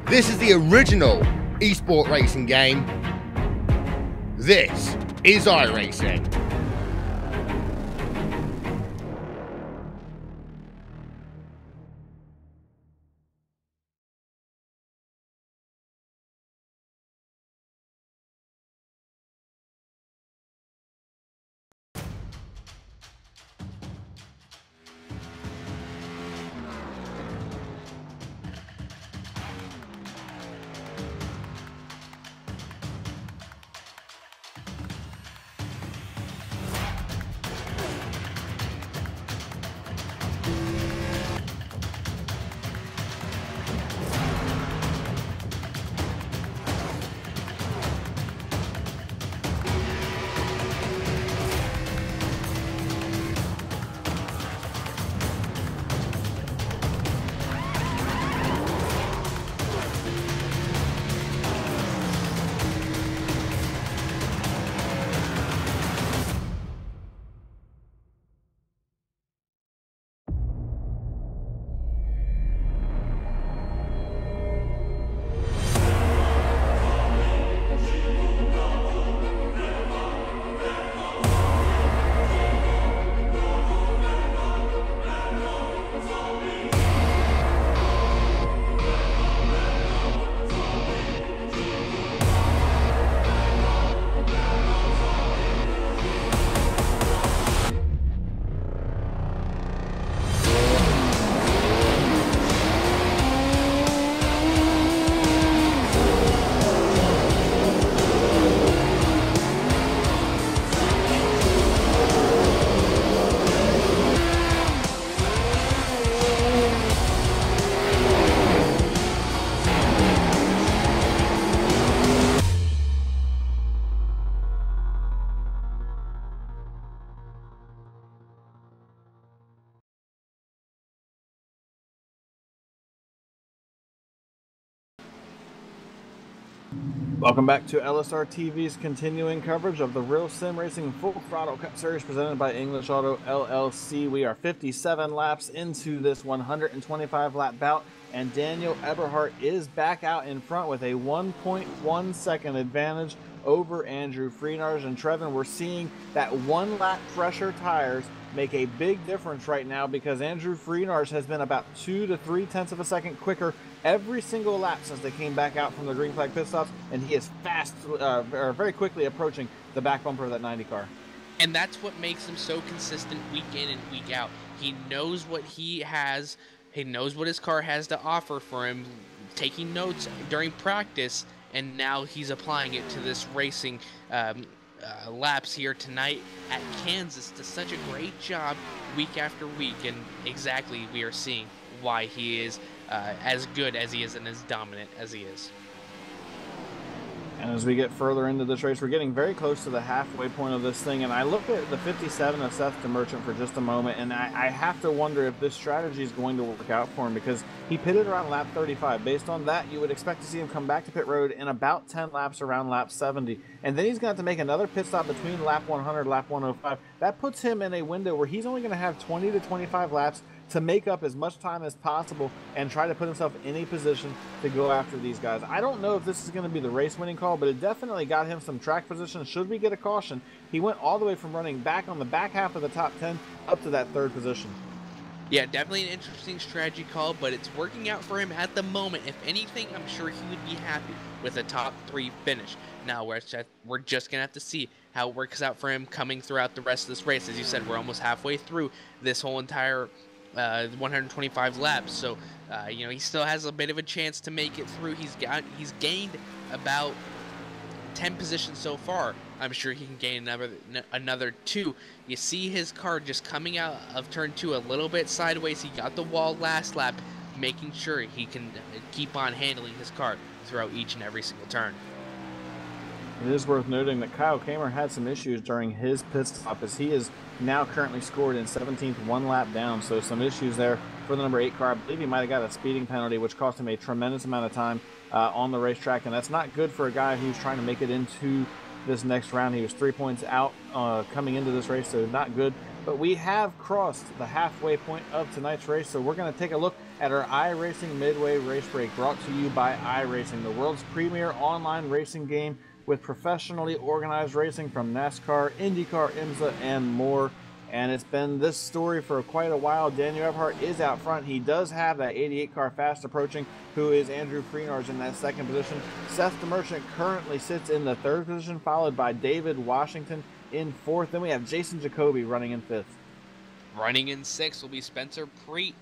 This is the original esport racing game. This is iRacing. Welcome back to LSR TV's continuing coverage of the RealSimRacing Full Throttle Cup Series presented by English Auto LLC. We are 57 laps into this 125 lap bout, and Daniel Eberhardt is back out in front with a 1.1 second advantage over Andrew Freenars. And Trevin, we're seeing that one lap fresher tires make a big difference right now, because Andrew Freenars has been about 2 to 3 tenths of a second quicker every single lap since they came back out from the green flag pit stops, and he is very quickly approaching the back bumper of that 90 car. And that's what makes him so consistent week in and week out. He knows what he has. He knows what his car has to offer for him, taking notes during practice, and now he's applying it to this racing laps here tonight at Kansas. Does such a great job week after week, and exactly we are seeing why he is as good as he is and as dominant as he is. And as we get further into this race, we're getting very close to the halfway point of this thing. And I look at the 57 of Seth DeMerchant for just a moment, and I have to wonder if this strategy is going to work out for him, because he pitted around lap 35. Based on that, you would expect to see him come back to pit road in about 10 laps around lap 70. And then he's going to have to make another pit stop between lap 100 and lap 105. That puts him in a window where he's only going to have 20 to 25 laps to make up as much time as possible and try to put himself in a position to go after these guys. I don't know if this is going to be the race-winning call, but it definitely got him some track position. Should we get a caution, he went all the way from running back on the back half of the top 10 up to that third position. Yeah, definitely an interesting strategy call, but it's working out for him at the moment. If anything, I'm sure he would be happy with a top 3 finish. Now, we're just going to have to see how it works out for him coming throughout the rest of this race. As you said, we're almost halfway through this whole entire 125 laps, so you know, he still has a bit of a chance to make it through. He's gained about 10 positions so far. I'm sure he can gain another 2. You see his car just coming out of turn 2 a little bit sideways. He got the wall last lap, making sure he can keep on handling his car throughout each and every single turn. It is worth noting that Kyle Kamer had some issues during his pit stop, as he is now currently scored in 17th, 1 lap down. So some issues there for the number 8 car. I believe he might have got a speeding penalty, which cost him a tremendous amount of time on the racetrack, and that's not good for a guy who's trying to make it into this next round. He was 3 points out coming into this race, so not good. But we have crossed the halfway point of tonight's race, so we're going to take a look at our iRacing Midway Race Break, brought to you by iRacing, the world's premier online racing game with professionally organized racing from NASCAR, IndyCar, IMSA, and more. And it's been this story for quite a while. Daniel Eberhardt is out front. He does have that 88 car fast approaching, who is Andrew Freenarz in that second position. Seth DeMerchant currently sits in the third position, followed by David Washington in fourth. Then we have Jason Jacoby running in fifth. Running in 6th will be Spencer Preet,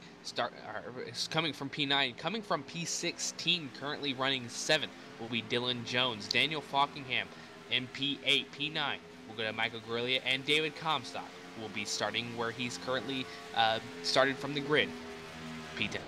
coming from P9. Coming from P16, currently running 7th, will be Dylan Jones. Daniel Falkingham in P8. P9 will go to Michael Grillia, and David Comstock will be starting where he's currently started from the grid, P10.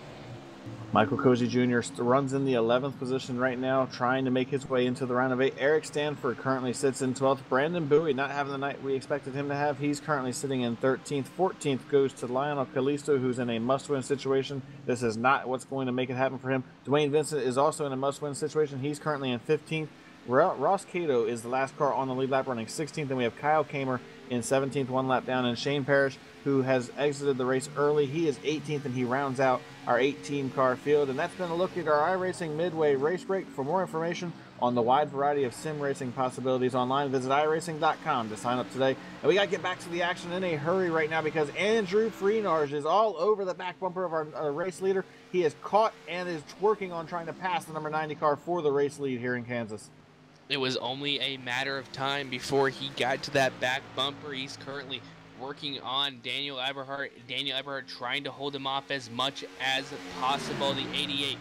Michael Cozy Jr. runs in the 11th position right now, trying to make his way into the round of 8. Eric Stanford currently sits in 12th. Brandon Bowie not having the night we expected him to have. He's currently sitting in 13th. 14th goes to Lionel Calisto, who's in a must-win situation. This is not what's going to make it happen for him. Dwayne Vincent is also in a must-win situation. He's currently in 15th. Ross Cato is the last car on the lead lap, running 16th. Then we have Kyle Kamer in 17th, 1 lap down, and Shane Parrish, who has exited the race early. He is 18th, and he rounds out our 18-car field. And that's been a look at our iRacing Midway Race Break. For more information on the wide variety of sim racing possibilities online, visit iRacing.com to sign up today. And we got to get back to the action in a hurry right now, because Andrew Freenarz is all over the back bumper of our race leader. He is caught and is working on trying to pass the number 90 car for the race lead here in Kansas. It was only a matter of time before he got to that back bumper. He's currently working on Daniel Eberhardt. Daniel Eberhardt trying to hold him off as much as possible. The 88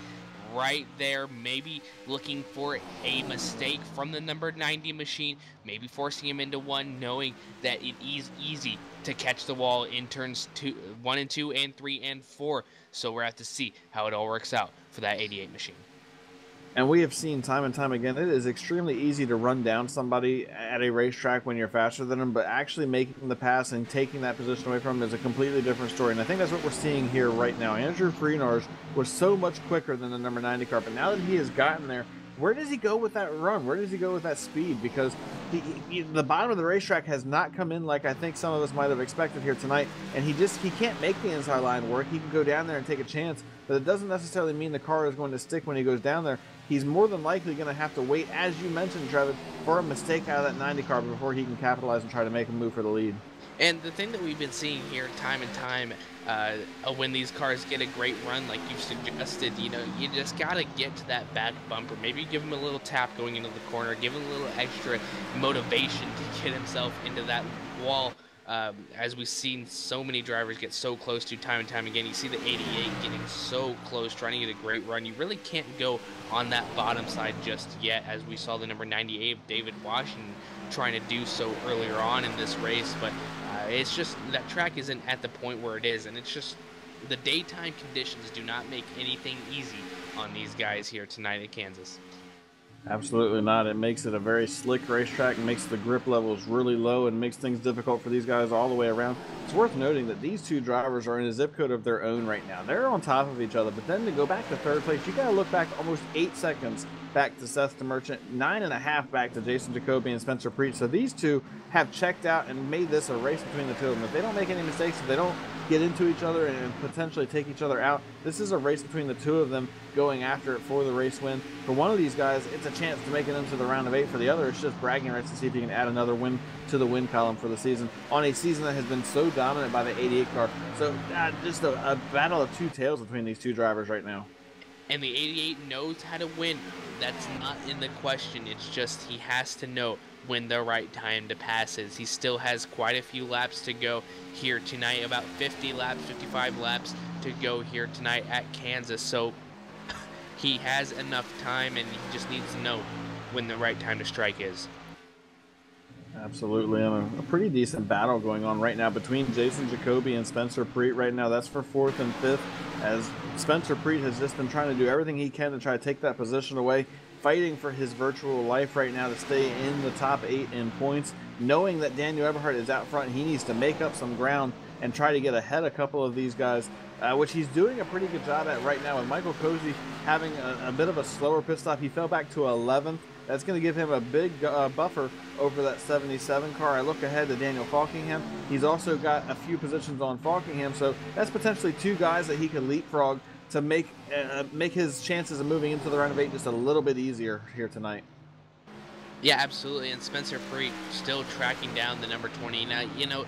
right there, maybe looking for a mistake from the number 90 machine, maybe forcing him into one, knowing that it is easy to catch the wall in turns 1 and 2 and 3 and 4. So we're have to see how it all works out for that 88 machine. And we have seen time and time again, it is extremely easy to run down somebody at a racetrack when you're faster than them, but actually making the pass and taking that position away from them is a completely different story. And I think that's what we're seeing here right now. Andrew Freenarz was so much quicker than the number 90 car, but now that he has gotten there, where does he go with that run? Where does he go with that speed? Because the bottom of the racetrack has not come in like I think some of us might have expected here tonight, and he can't make the inside line work. He can go down there and take a chance, but it doesn't necessarily mean the car is going to stick when he goes down there. He's more than likely going to have to wait, as you mentioned, Trevor, for a mistake out of that 90 car before he can capitalize and try to make a move for the lead. And the thing that we've been seeing here time and time, when these cars get a great run, like you've suggested, you know, you just got to get to that back bumper. Maybe give him a little tap going into the corner, give him a little extra motivation to get himself into that wall as we've seen so many drivers get so close to time and time again. You see the 88 getting so close, trying to get a great run. You really can't go on that bottom side just yet, as we saw the number 98, David Washington, trying to do so earlier on in this race. But it's just that track isn't at the point where it is, and it's just the daytime conditions do not make anything easy on these guys here tonight at Kansas. Absolutely not. It makes it a very slick racetrack, makes the grip levels really low, and makes things difficult for these guys all the way around. It's worth noting that these two drivers are in a zip code of their own right now. They're on top of each other, but then to go back to third place, you got to look back almost 8 seconds back to Seth DeMerchant, 9.5 back to Jason Jacoby and Spencer Preach. So these two have checked out and made this a race between the two of them. If they don't make any mistakes, if they don't get into each other and potentially take each other out, this is a race between the two of them going after it for the race win. For one of these guys, it's a chance to make it into the round of 8. For the other, it's just bragging rights to see if he can add another win to the win column for the season on a season that has been so dominant by the 88 car. So just a battle of two tails between these two drivers right now. And the 88 knows how to win. That's not in the question. It's just he has to know when the right time to pass is. He still has quite a few laps to go here tonight, about 50 laps, 55 laps to go here tonight at Kansas. So he has enough time, and he just needs to know when the right time to strike is. Absolutely, and a pretty decent battle going on right now between Jason Jacoby and Spencer Preet right now. That's for 4th and 5th, as Spencer Preet has just been trying to do everything he can to try to take that position away, fighting for his virtual life right now to stay in the top 8 in points, knowing that Daniel Eberhardt is out front. He needs to make up some ground and try to get ahead a couple of these guys, which he's doing a pretty good job at right now. With Michael Cozy having a bit of a slower pit stop, he fell back to 11th. That's going to give him a big buffer over that 77 car. I look ahead to Daniel Falkingham. He's also got a few positions on Falkingham, so that's potentially 2 guys that he could leapfrog to make his chances of moving into the round of 8 just a little bit easier here tonight. Yeah, absolutely. And Spencer Preet still tracking down the number 20. Now, you know,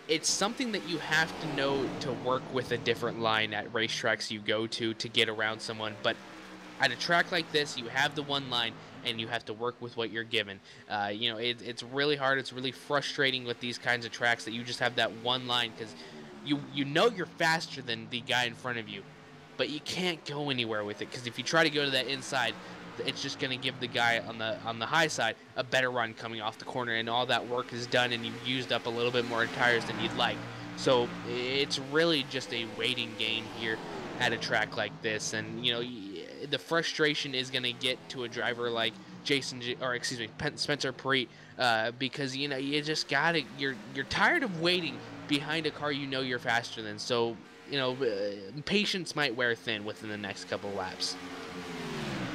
it's something that you have to know to work with a different line at racetracks you go to get around someone. But at a track like this, you have the one line, and you have to work with what you're given. You know, it's really hard. It's really frustrating with these kinds of tracks that you just have that one line, because you know you're faster than the guy in front of you, but you can't go anywhere with it, because if you try to go to that inside, it's just going to give the guy on the high side a better run coming off the corner, and all that work is done, and you've used up a little bit more tires than you'd like. So it's really just a waiting game here at a track like this, and you know, the frustration is going to get to a driver like Spencer Preet, because you know, you just gotta, you're tired of waiting behind a car you know you're faster than. So you know, patience might wear thin within the next couple laps.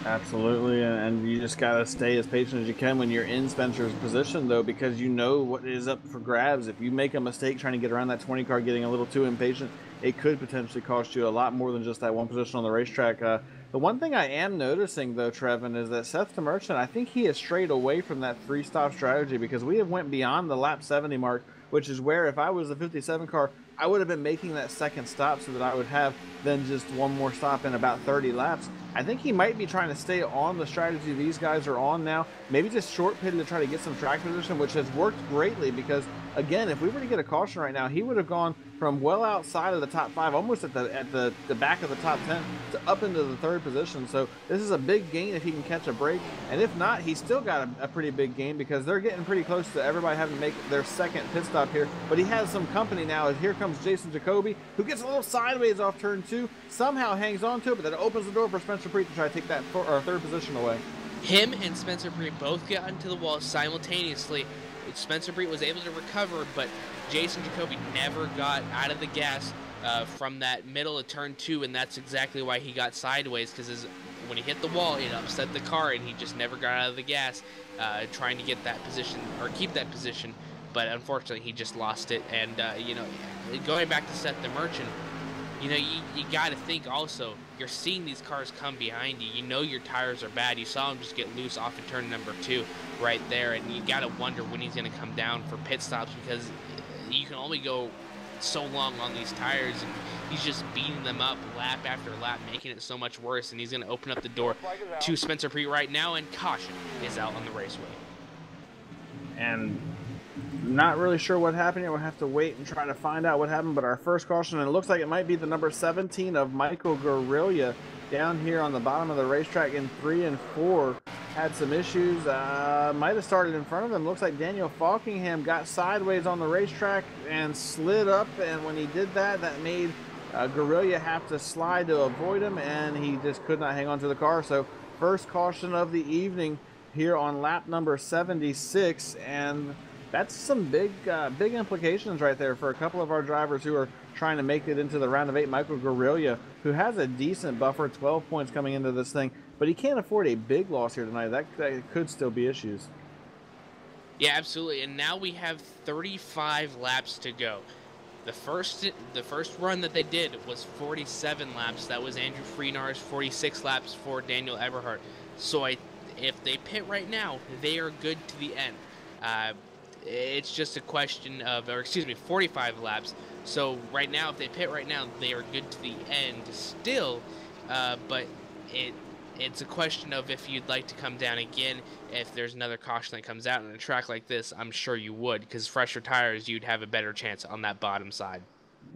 Absolutely, and you just gotta stay as patient as you can when you're in Spencer's position, though, because you know what is up for grabs. If you make a mistake trying to get around that 20 car, getting a little too impatient, it could potentially cost you a lot more than just that one position on the racetrack. The one thing I am noticing, though, Trevin, is that Seth DeMerchant, I think he has strayed away from that 3-stop strategy, because we have went beyond the lap 70 mark, which is where if I was a 57 car, I would have been making that second stop so that I would have then just one more stop in about 30 laps. I think he might be trying to stay on the strategy these guys are on now. Maybe just short pitting to try to get some track position, which has worked greatly, because, again, if we were to get a caution right now, he would have gone from well outside of the top 5, almost at the back of the top 10, to up into the 3rd position. So this is a big gain if he can catch a break. And if not, he's still got a pretty big gain, because they're getting pretty close to everybody having to make their second pit stop here. But he has some company now, as here comes Jason Jacoby, who gets a little sideways off turn 2, somehow hangs on to it, but then opens the door for Spencer Preet to try to take that 3rd position away. Him and Spencer Preet both got into the wall simultaneously. Spencer Preet was able to recover, but Jason Jacoby never got out of the gas from that middle of turn 2, and that's exactly why he got sideways, because when he hit the wall, it upset the car, and he just never got out of the gas trying to get that position, or keep that position. But unfortunately, he just lost it. And you know, going back to Seth DeMerchant, you know, you got to think also, you're seeing these cars come behind you. You know your tires are bad. You saw him just get loose off of turn number 2 right there, and you got to wonder when he's going to come down for pit stops, because you can only go so long on these tires, and he's just beating them up lap after lap, making it so much worse, and he's going to open up the door to Spencer Preet right now, and caution is out on the raceway. And Not really sure what happened here. We'll have to wait and try to find out what happened. But our first caution, and it looks like it might be the number 17 of Michael Guerrilla down here on the bottom of the racetrack in 3 and 4. Had some issues. Might have started in front of him. Looks like Daniel Falkingham got sideways on the racetrack and slid up. And when he did that, that made Guerrilla have to slide to avoid him. And he just could not hang on to the car. So first caution of the evening here on lap number 76. And that's some big implications right there for a couple of our drivers who are trying to make it into the round of 8. Michael Guerrilla, who has a decent buffer, 12 points coming into this thing, but he can't afford a big loss here tonight. That could still be issues. Yeah, absolutely. And now we have 35 laps to go. The first run that they did was 47 laps. That was Andrew Freenar's 46 laps for Daniel Eberhardt. So if they pit right now, they are good to the end. It's just a question of, 45 laps. So right now, if they pit right now, they are good to the end still. But it's a question of if you'd like to come down again. If there's another caution that comes out on a track like this, I'm sure you would, because fresher tires, you'd have a better chance on that bottom side.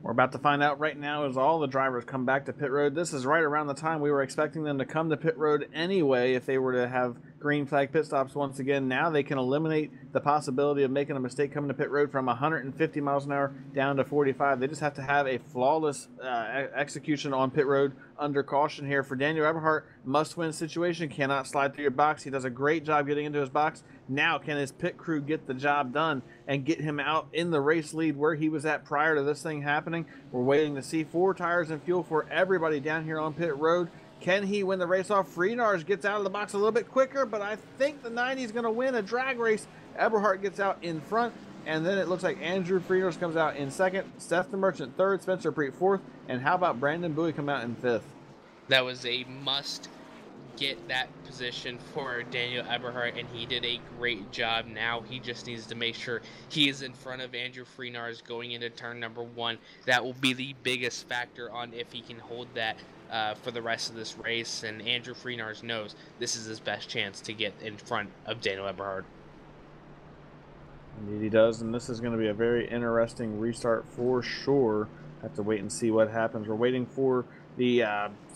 We're about to find out right now as all the drivers come back to pit road. This is right around the time we were expecting them to come to pit road anyway if they were to have green flag pit stops once again. Now they can eliminate the possibility of making a mistake coming to pit road from 150 miles an hour down to 45. They just have to have a flawless execution on pit road under caution here. For Daniel Eberhardt, must-win situation, cannot slide through your box. He does a great job getting into his box. Now can his pit crew get the job done and get him out in the race lead where he was at prior to this thing happening? We're waiting to see 4 tires and fuel for everybody down here on pit road. Can he win the race off? Freenars gets out of the box a little bit quicker, but I think the 90 is going to win a drag race. Eberhardt gets out in front, and then it looks like Andrew Freenars comes out in second, Seth the Merchant third, Spencer Preet fourth, and how about Brandon Bowie come out in fifth? That was a must get that position for Daniel Eberhardt, and he did a great job. Now he just needs to make sure he is in front of Andrew Freenars going into turn number 1. That will be the biggest factor on if he can hold that for the rest of this race, and Andrew Freenars knows this is his best chance to get in front of Daniel Eberhardt. Indeed he does, and this is going to be a very interesting restart for sure. Have to wait and see what happens. We're waiting for the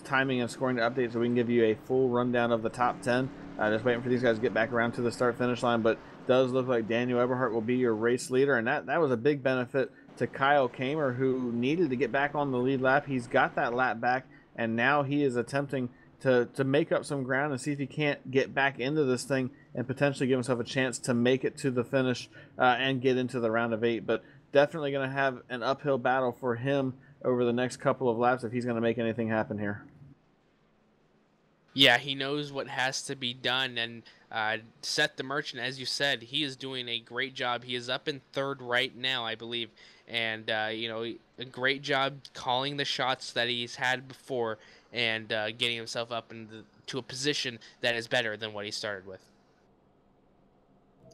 timing and scoring update so we can give you a full rundown of the top 10. Just waiting for these guys to get back around to the start finish line, but does look like Daniel Eberhardt will be your race leader, and that was a big benefit to Kyle Kamer, who needed to get back on the lead lap. He's got that lap back, and now he is attempting to make up some ground and see if he can't get back into this thing and potentially give himself a chance to make it to the finish and get into the round of 8. But definitely going to have an uphill battle for him over the next couple of laps if he's going to make anything happen here. Yeah, he knows what has to be done, and Seth the Merchant, as you said, he is doing a great job. He is up in third right now, I believe, and a great job calling the shots that he's had before and getting himself up to a position that is better than what he started with.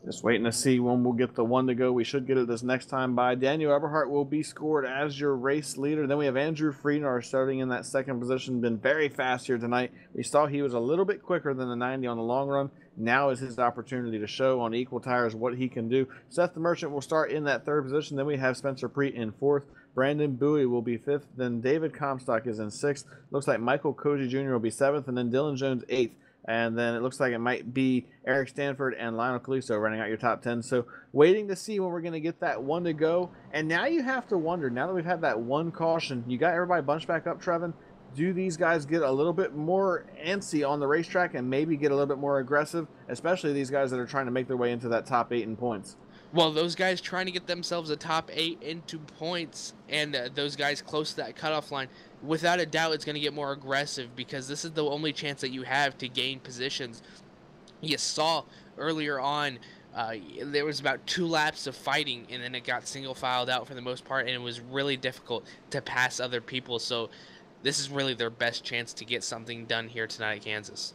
Just waiting to see when we'll get the 1 to go. We should get it this next time by. Daniel Eberhardt will be scored as your race leader. Then we have Andrew Freenar starting in that second position. Been very fast here tonight. We saw he was a little bit quicker than the 90 on the long run. Now is his opportunity to show on equal tires what he can do. Seth the Merchant will start in that third position. Then we have Spencer Preet in fourth. Brandon Bowie will be fifth. Then David Comstock is in sixth. Looks like Michael Koji Jr. will be seventh. And then Dylan Jones eighth. And then it looks like it might be Eric Stanford and Lionel Calisto running out your top 10. So waiting to see when we're going to get that 1 to go. And now you have to wonder, now that we've had that 1 caution, you got everybody bunched back up, Trevin. Do these guys get a little bit more antsy on the racetrack and maybe get a little bit more aggressive, especially these guys that are trying to make their way into that top 8 in points? Well, those guys trying to get themselves a top 8 into points, and those guys close to that cutoff line, without a doubt it's going to get more aggressive, because this is the only chance that you have to gain positions. You saw earlier on there was about 2 laps of fighting, and then it got single filed out for the most part, and it was really difficult to pass other people. So this is really their best chance to get something done here tonight at Kansas.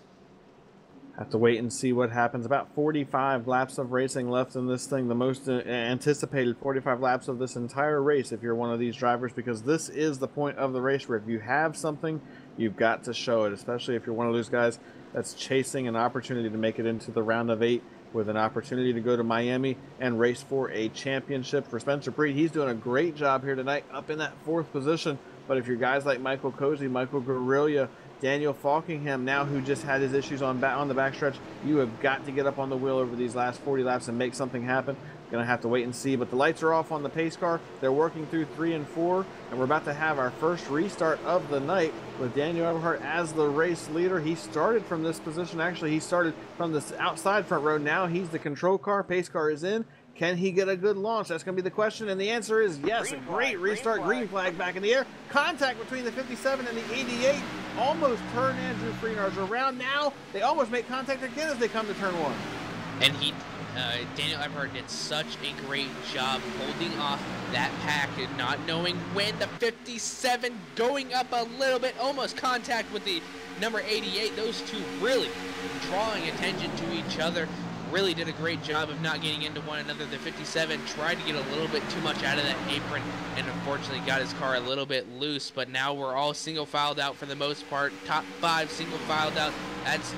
Have to wait and see what happens. About 45 laps of racing left in this thing. The most anticipated 45 laps of this entire race if you're one of these drivers, because this is the point of the race where if you have something You've got to show it, especially if you're one of those guys that's chasing an opportunity to make it into the round of 8 with an opportunity to go to Miami and race for a championship. For Spencer Preet, he's doing a great job here tonight, up in that 4th position. But if you're guys like Michael Cozy, Michael Guerrilla, Daniel Falkingham now, who just had his issues on the backstretch, you have got to get up on the wheel over these last 40 laps and make something happen. Gonna have to wait and see, but the lights are off on the pace car. They're working through 3 and 4, and we're about to have our first restart of the night with Daniel Eberhardt as the race leader. He started from this position. Actually, he started from this outside front row. Now he's the control car. Pace car is in. Can he get a good launch? That's going to be the question, and the answer is yes. A great restart. Green flag back in the air. Contact between the 57 and the 88. Almost turn Andrew Freenars around. Now they almost make contact again as they come to turn 1. And Daniel Eberhardt did such a great job holding off that pack and not knowing when. The 57 going up a little bit, almost contact with the number 88. Those two really drawing attention to each other. Really did a great job of not getting into one another. The 57 tried to get a little bit too much out of that apron and unfortunately got his car a little bit loose, but now we're all single filed out for the most part. Top 5 single filed out. That's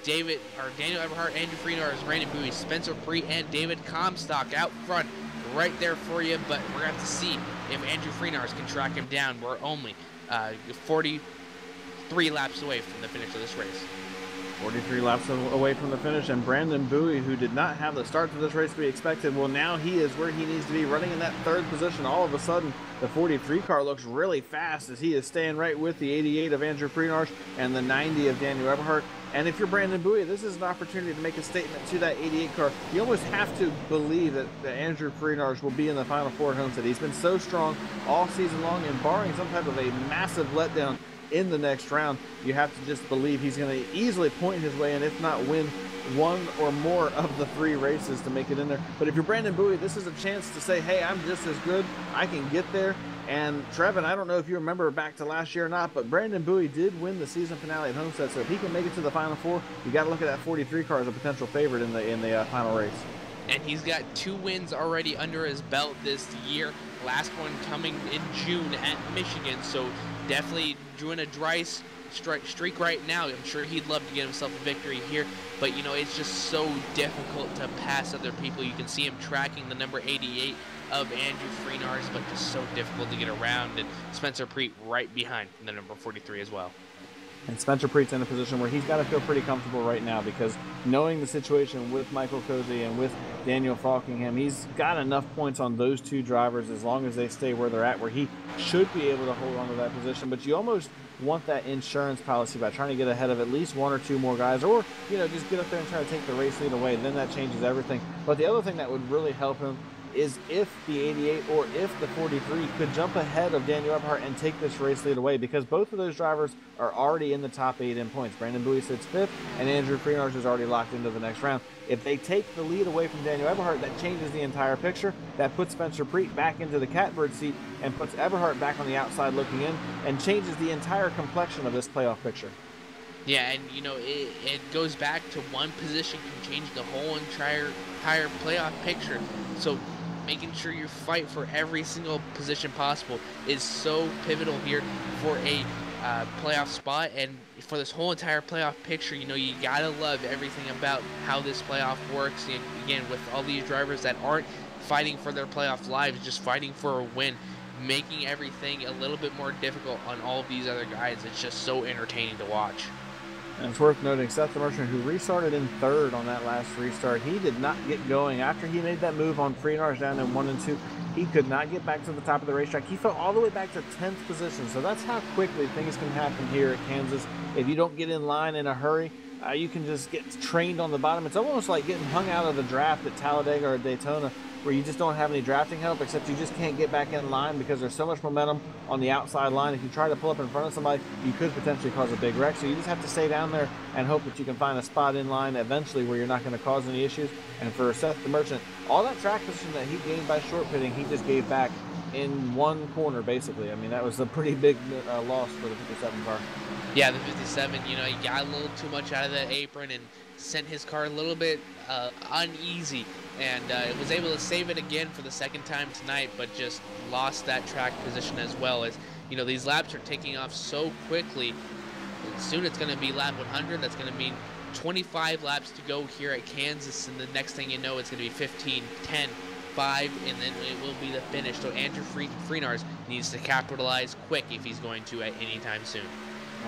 Daniel Eberhardt, Andrew Freenars, Brandon Bowie, Spencer Preet, and David Comstock out front right there for you, but we're going to have to see if Andrew Freenars can track him down. We're only 43 laps away from the finish of this race. 43 laps away from the finish, and Brandon Bowie, who did not have the start to this race we expected, well, now he is where he needs to be, running in that 3rd position. All of a sudden, the 43 car looks really fast as he is staying right with the 88 of Andrew Freenars and the 90 of Daniel Eberhardt. And if you're Brandon Bowie, this is an opportunity to make a statement to that 88 car. You almost have to believe that Andrew Freenars will be in the Final 4 at Homestead. He's been so strong all season long, and barring some type of a massive letdown in the next round, you have to just believe he's going to easily point his way and if not win one or more of the 3 races to make it in there. But if you're Brandon Bowie, this is a chance to say, hey, I'm just as good. I can get there. And Trevin, I don't know if you remember back to last year or not, but Brandon Bowie did win the season finale at Homestead. So if he can make it to the Final 4, you got to look at that 43 car as a potential favorite in the final race. And he's got 2 wins already under his belt this year. Last one coming in June at Michigan. So definitely doing a dry streak right now. I'm sure he'd love to get himself a victory here, but you know, it's just so difficult to pass other people. You can see him tracking the number 88 of Andrew Freenars, but just so difficult to get around, and Spencer Preet right behind the number 43 as well. And Spencer Preet's in a position where he's got to feel pretty comfortable right now, because knowing the situation with Michael Cozy and with Daniel Falkingham, he's got enough points on those 2 drivers as long as they stay where they're at, where he should be able to hold on to that position. But you almost want that insurance policy by trying to get ahead of at least 1 or 2 more guys, or, you know, just get up there and try to take the race lead away. Then that changes everything. But the other thing that would really help him is if the 88 or if the 43 could jump ahead of Daniel Eberhardt and take this race lead away, because both of those drivers are already in the top 8 in points. Brandon Bowie sits 5th, and Andrew Freenars is already locked into the next round. If they take the lead away from Daniel Eberhardt, that changes the entire picture. That puts Spencer Preet back into the catbird seat and puts Eberhardt back on the outside looking in, and changes the entire complexion of this playoff picture. Yeah, and you know, it goes back to one position can change the whole entire playoff picture. So making sure you fight for every single position possible is so pivotal here for a playoff spot, and for this whole entire playoff picture. You know, you gotta love everything about how this playoff works. And again, with all these drivers that aren't fighting for their playoff lives, just fighting for a win, making everything a little bit more difficult on all of these other guys. It's just so entertaining to watch. And it's worth noting, Seth the Merchant, who restarted in 3rd on that last restart, he did not get going. After he made that move on Freenars down in 1 and 2, he could not get back to the top of the racetrack. He fell all the way back to 10th position. So that's how quickly things can happen here at Kansas. If you don't get in line in a hurry, you can just get trained on the bottom. It's almost like getting hung out of the draft at Talladega or Daytona, where you just don't have any drafting help, except you just can't get back in line because there's so much momentum on the outside line. If you try to pull up in front of somebody, you could potentially cause a big wreck. So you just have to stay down there and hope that you can find a spot in line eventually where you're not going to cause any issues. And for Seth the Merchant, all that track position that he gained by short pitting, he just gave back in one corner, basically. I mean, that was a pretty big loss for the 57 car. Yeah, the 57, you know, he got a little too much out of that apron and sent his car a little bit uneasy, and was able to save it again for the second time tonight, but just lost that track position as well. As you know, these laps are taking off so quickly. Soon it's going to be lap 100. That's going to mean 25 laps to go here at Kansas, and the next thing you know, it's going to be 15, 10, 5, and then it will be the finish. So Andrew Freenars needs to capitalize quick if he's going to at any time soon.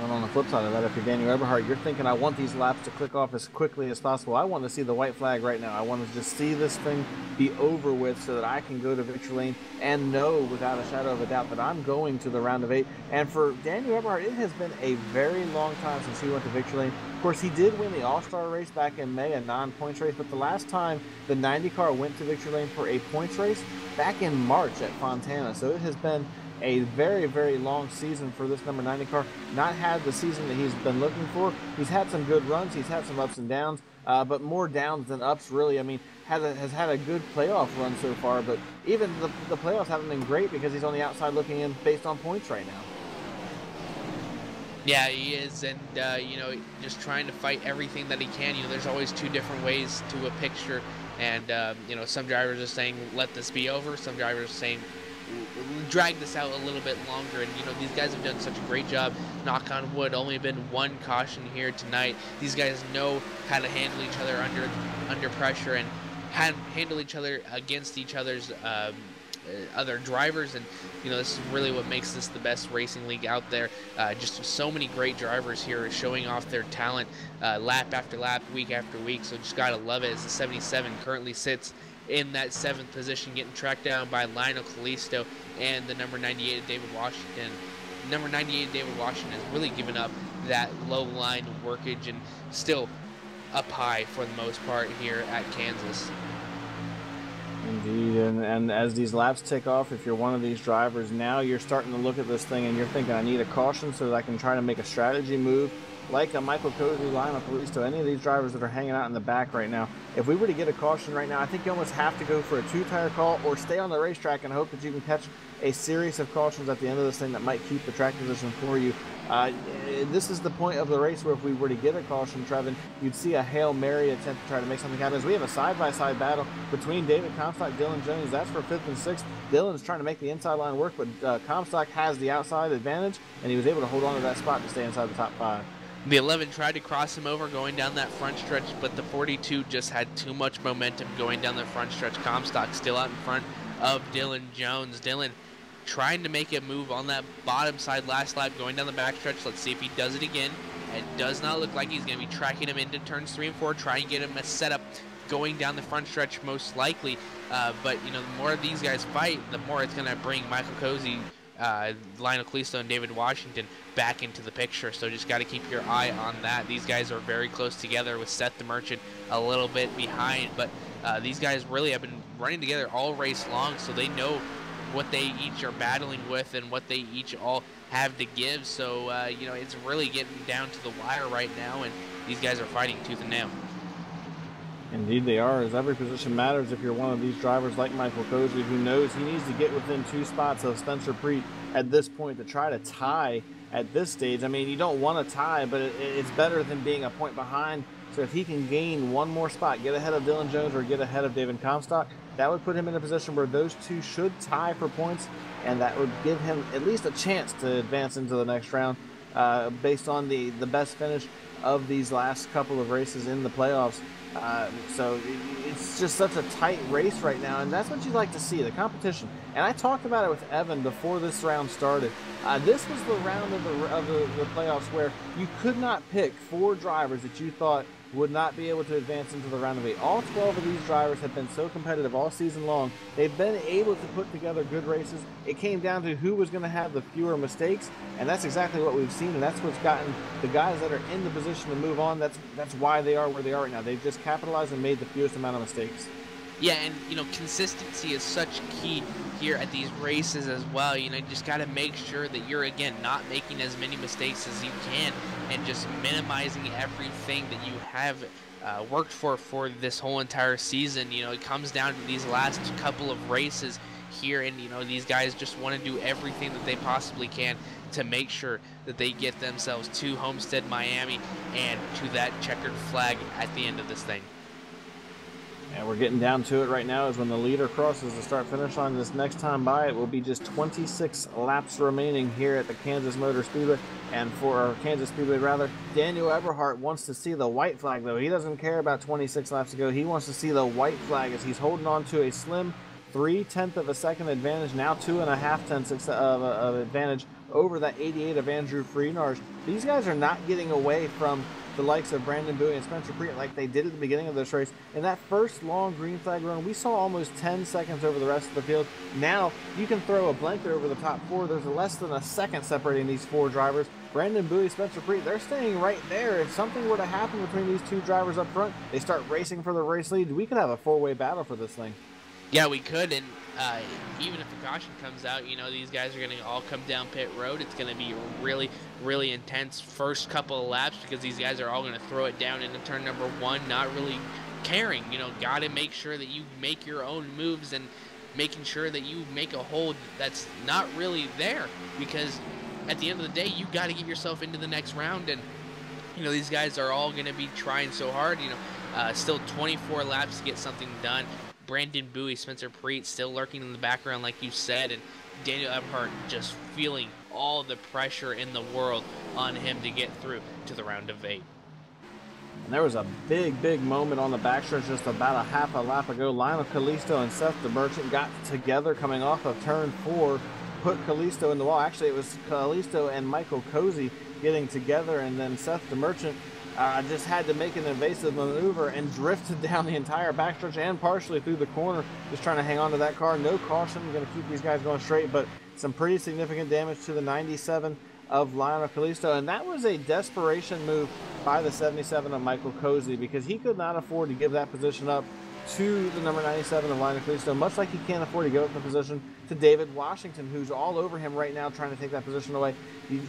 And on the flip side of that, if you're Daniel Eberhardt, you're thinking, I want these laps to click off as quickly as possible. I want to see the white flag right now. I want to just see this thing be over with so that I can go to victory lane and know without a shadow of a doubt that I'm going to the round of 8. And for Daniel Eberhardt, it has been a very long time since he went to victory lane. Of course, he did win the All-Star race back in May, a non-points race, but the last time the 90 car went to victory lane for a points race, back in March at Fontana. So it has been a very, very long season for this number 90 car. Not had the season that he's been looking for. He's had some good runs. He's had some ups and downs, but more downs than ups, really. I mean, has had a good playoff run so far, but even the playoffs haven't been great because he's on the outside looking in based on points right now. Yeah, he is, and you know, just trying to fight everything that he can. You know, there's always two different ways to a picture, and you know, some drivers are saying let this be over. Some drivers are saying drag this out a little bit longer, and you know, these guys have done such a great job. Knock on wood, only been one caution here tonight. These guys know how to handle each other under pressure and handle each other against each other's other drivers, and you know, this is really what makes this the best racing league out there. Just so many great drivers here showing off their talent lap after lap, week after week, so just gotta love it. As the 77 currently sits in that 7th position, getting tracked down by Lionel Callisto and the number 98 David Washington. Number 98 David Washington has really given up that low line workage and still up high for the most part here at Kansas. Indeed, and as these laps tick off, if you're one of these drivers, now you're starting to look at this thing and you're thinking, I need a caution so that I can try to make a strategy move, like a Michael Cozy, Lionel Callisto, any of these drivers that are hanging out in the back right now. If we were to get a caution right now, I think you almost have to go for a 2-tire call or stay on the racetrack and hope that you can catch a series of cautions at the end of this thing that might keep the track position for you. This is the point of the race where if we were to get a caution, Trevin, you'd see a Hail Mary attempt to try to make something happen. As we have a side-by-side battle between David Comstock, Dylan Jones. That's for 5th and 6th. Dylan's trying to make the inside line work, but Comstock has the outside advantage, and he was able to hold on to that spot to stay inside the top 5. The 11 tried to cross him over going down that front stretch, but the 42 just had too much momentum going down the front stretch. Comstock still out in front of Dylan Jones. Dylan trying to make a move on that bottom side last lap going down the back stretch. Let's see if he does it again. It does not look like he's going to be tracking him into turns 3 and 4, trying to get him a setup going down the front stretch most likely. But, you know, the more these guys fight, the more it's going to bring Michael Cozy, Lionel Callisto, and David Washington back into the picture. So just got to keep your eye on that. These guys are very close together with Seth the Merchant a little bit behind. But these guys really have been running together all race long, so they know what they each are battling with and what they each all have to give. So, you know, it's really getting down to the wire right now, and these guys are fighting tooth and nail. Indeed they are, as every position matters if you're one of these drivers like Michael Cozy, who knows he needs to get within 2 spots of Spencer Preet at this point to try to tie at this stage. I mean, you don't want to tie, but it's better than being a point behind. So if he can gain 1 more spot, get ahead of Dylan Jones or get ahead of David Comstock, that would put him in a position where those two should tie for points, and that would give him at least a chance to advance into the next round based on the best finish of these last couple of races in the playoffs. So it's just such a tight race right now, and that's what you'd like to see, the competition. And I talked about it with Evan before this round started. This was the round of the playoffs where you could not pick 4 drivers that you thought would not be able to advance into the round of 8. All 12 of these drivers have been so competitive all season long. They've been able to put together good races. It came down to who was going to have the fewer mistakes, and that's exactly what we've seen, and that's what's gotten the guys that are in the position to move on. That's why they are where they are right now. They've just capitalized and made the fewest amount of mistakes. Yeah, and, you know, consistency is such key here at these races as well. You know, you just got to make sure that you're, again, not making as many mistakes as you can and just minimizing everything that you have worked for this whole entire season. You know, it comes down to these last couple of races here, and, you know, these guys just want to do everything that they possibly can to make sure that they get themselves to Homestead, Miami, and to that checkered flag at the end of this thing. And we're getting down to it right now is when the leader crosses the start-finish line. This next time by, it will be just 26 laps remaining here at the Kansas Motor Speedway. And for Kansas Speedway, rather, Daniel Eberhardt wants to see the white flag, though. He doesn't care about 26 laps to go. He wants to see the white flag as he's holding on to a slim 0.3 of a second advantage, now 2.5 of advantage over that 88 of Andrew Freenars. These guys are not getting away from the likes of Brandon Bowie and Spencer Preet like they did at the beginning of this race. In that first long green flag run, we saw almost 10 seconds over the rest of the field. Now you can throw a blanket over the top four. There's less than a second separating these four drivers. Brandon Bowie, Spencer Preet, they're staying right there. If something were to happen between these two drivers up front, they start racing for the race lead, we could have a four-way battle for this thing. Yeah, we could, and even if a caution comes out, you know, these guys are going to all come down pit road. It's going to be a really, really intense first couple of laps because these guys are all going to throw it down into turn number one, not really caring. You know, got to make sure that you make your own moves and making sure that you make a hold that's not really there, because at the end of the day, you got to get yourself into the next round. And you know, these guys are all going to be trying so hard. You know, still 24 laps to get something done. Brandon Bowie, Spencer Preet still lurking in the background, like you said, and Daniel Eberhardt just feeling all the pressure in the world on him to get through to the round of 8. And there was a big moment on the backstretch just about a half a lap ago. Lionel Kalisto and Seth DeMerchant got together coming off of turn 4, put Kalisto in the wall. Actually, it was Kalisto and Michael Cozy getting together, and then Seth DeMerchant just had to make an evasive maneuver and drifted down the entire backstretch and partially through the corner, just trying to hang on to that car. No caution, going to keep these guys going straight, but some pretty significant damage to the 97 of Lionel Kalisto, and that was a desperation move by the 77 of Michael Cozy, because he could not afford to give that position up to the number 97 of Lionel Kalisto, much like he can't afford to give up the position to David Washington, who's all over him right now trying to take that position away.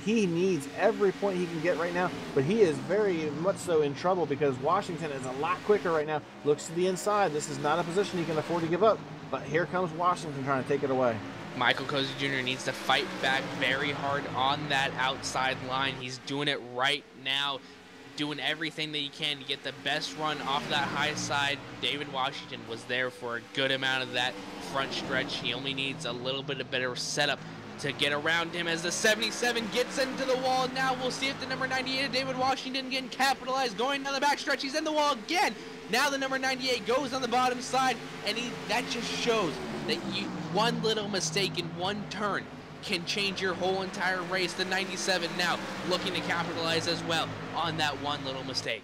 He needs every point he can get right now, but he is very much so in trouble because Washington is a lot quicker right now. Looks to the inside. This is not a position he can afford to give up, but here comes Washington trying to take it away. Michael Cozy Jr. needs to fight back very hard on that outside line. He's doing it right now, doing everything that he can to get the best run off that high side. David Washington was there for a good amount of that front stretch. He only needs a little bit of better setup to get around him as the 77 gets into the wall. Now we'll see if the number 98, David Washington, can capitalize. Going down the back stretch, he's in the wall again. Now the number 98 goes on the bottom side, and that just shows that one little mistake in one turn can change your whole entire race. The 97 now looking to capitalize as well on that one little mistake.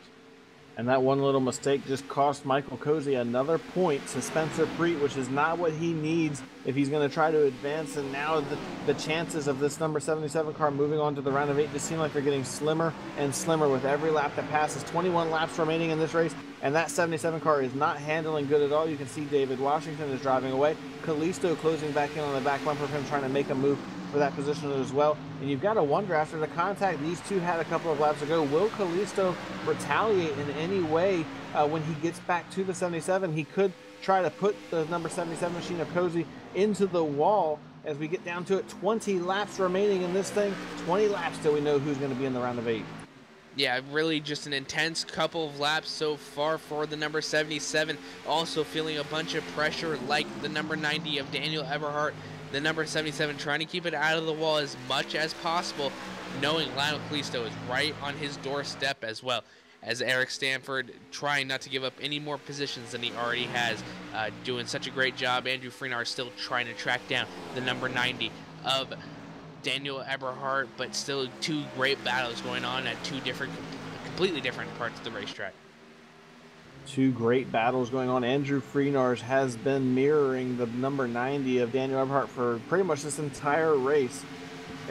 And that one little mistake just cost Michael Cozy another point to Spencer Preet, which is not what he needs if he's going to try to advance. And now the chances of this number 77 car moving on to the round of 8 just seem like they're getting slimmer and slimmer with every lap that passes. 21 laps remaining in this race, and that 77 car is not handling good at all. You can see David Washington is driving away. Kalisto closing back in on the back bumper of him, trying to make a move for that position as well. And you've got to wonder, after the contact these two had a couple of laps ago, will Kalisto retaliate in any way when he gets back to the 77? He could try to put the number 77 machine of Cozy into the wall as we get down to it. 20 laps remaining in this thing. 20 laps till we know who's going to be in the round of 8. Yeah, really just an intense couple of laps so far for the number 77. Also feeling a bunch of pressure like the number 90 of Daniel Eberhardt. The number 77 trying to keep it out of the wall as much as possible, knowing Lionel Kalisto is right on his doorstep as well. As Eric Stanford trying not to give up any more positions than he already has, doing such a great job. Andrew Freenar still trying to track down the number 90 of Daniel Eberhardt, but still two great battles going on at two completely different parts of the racetrack. Two great battles going on. Andrew Freenars has been mirroring the number 90 of Daniel Eberhardt for pretty much this entire race.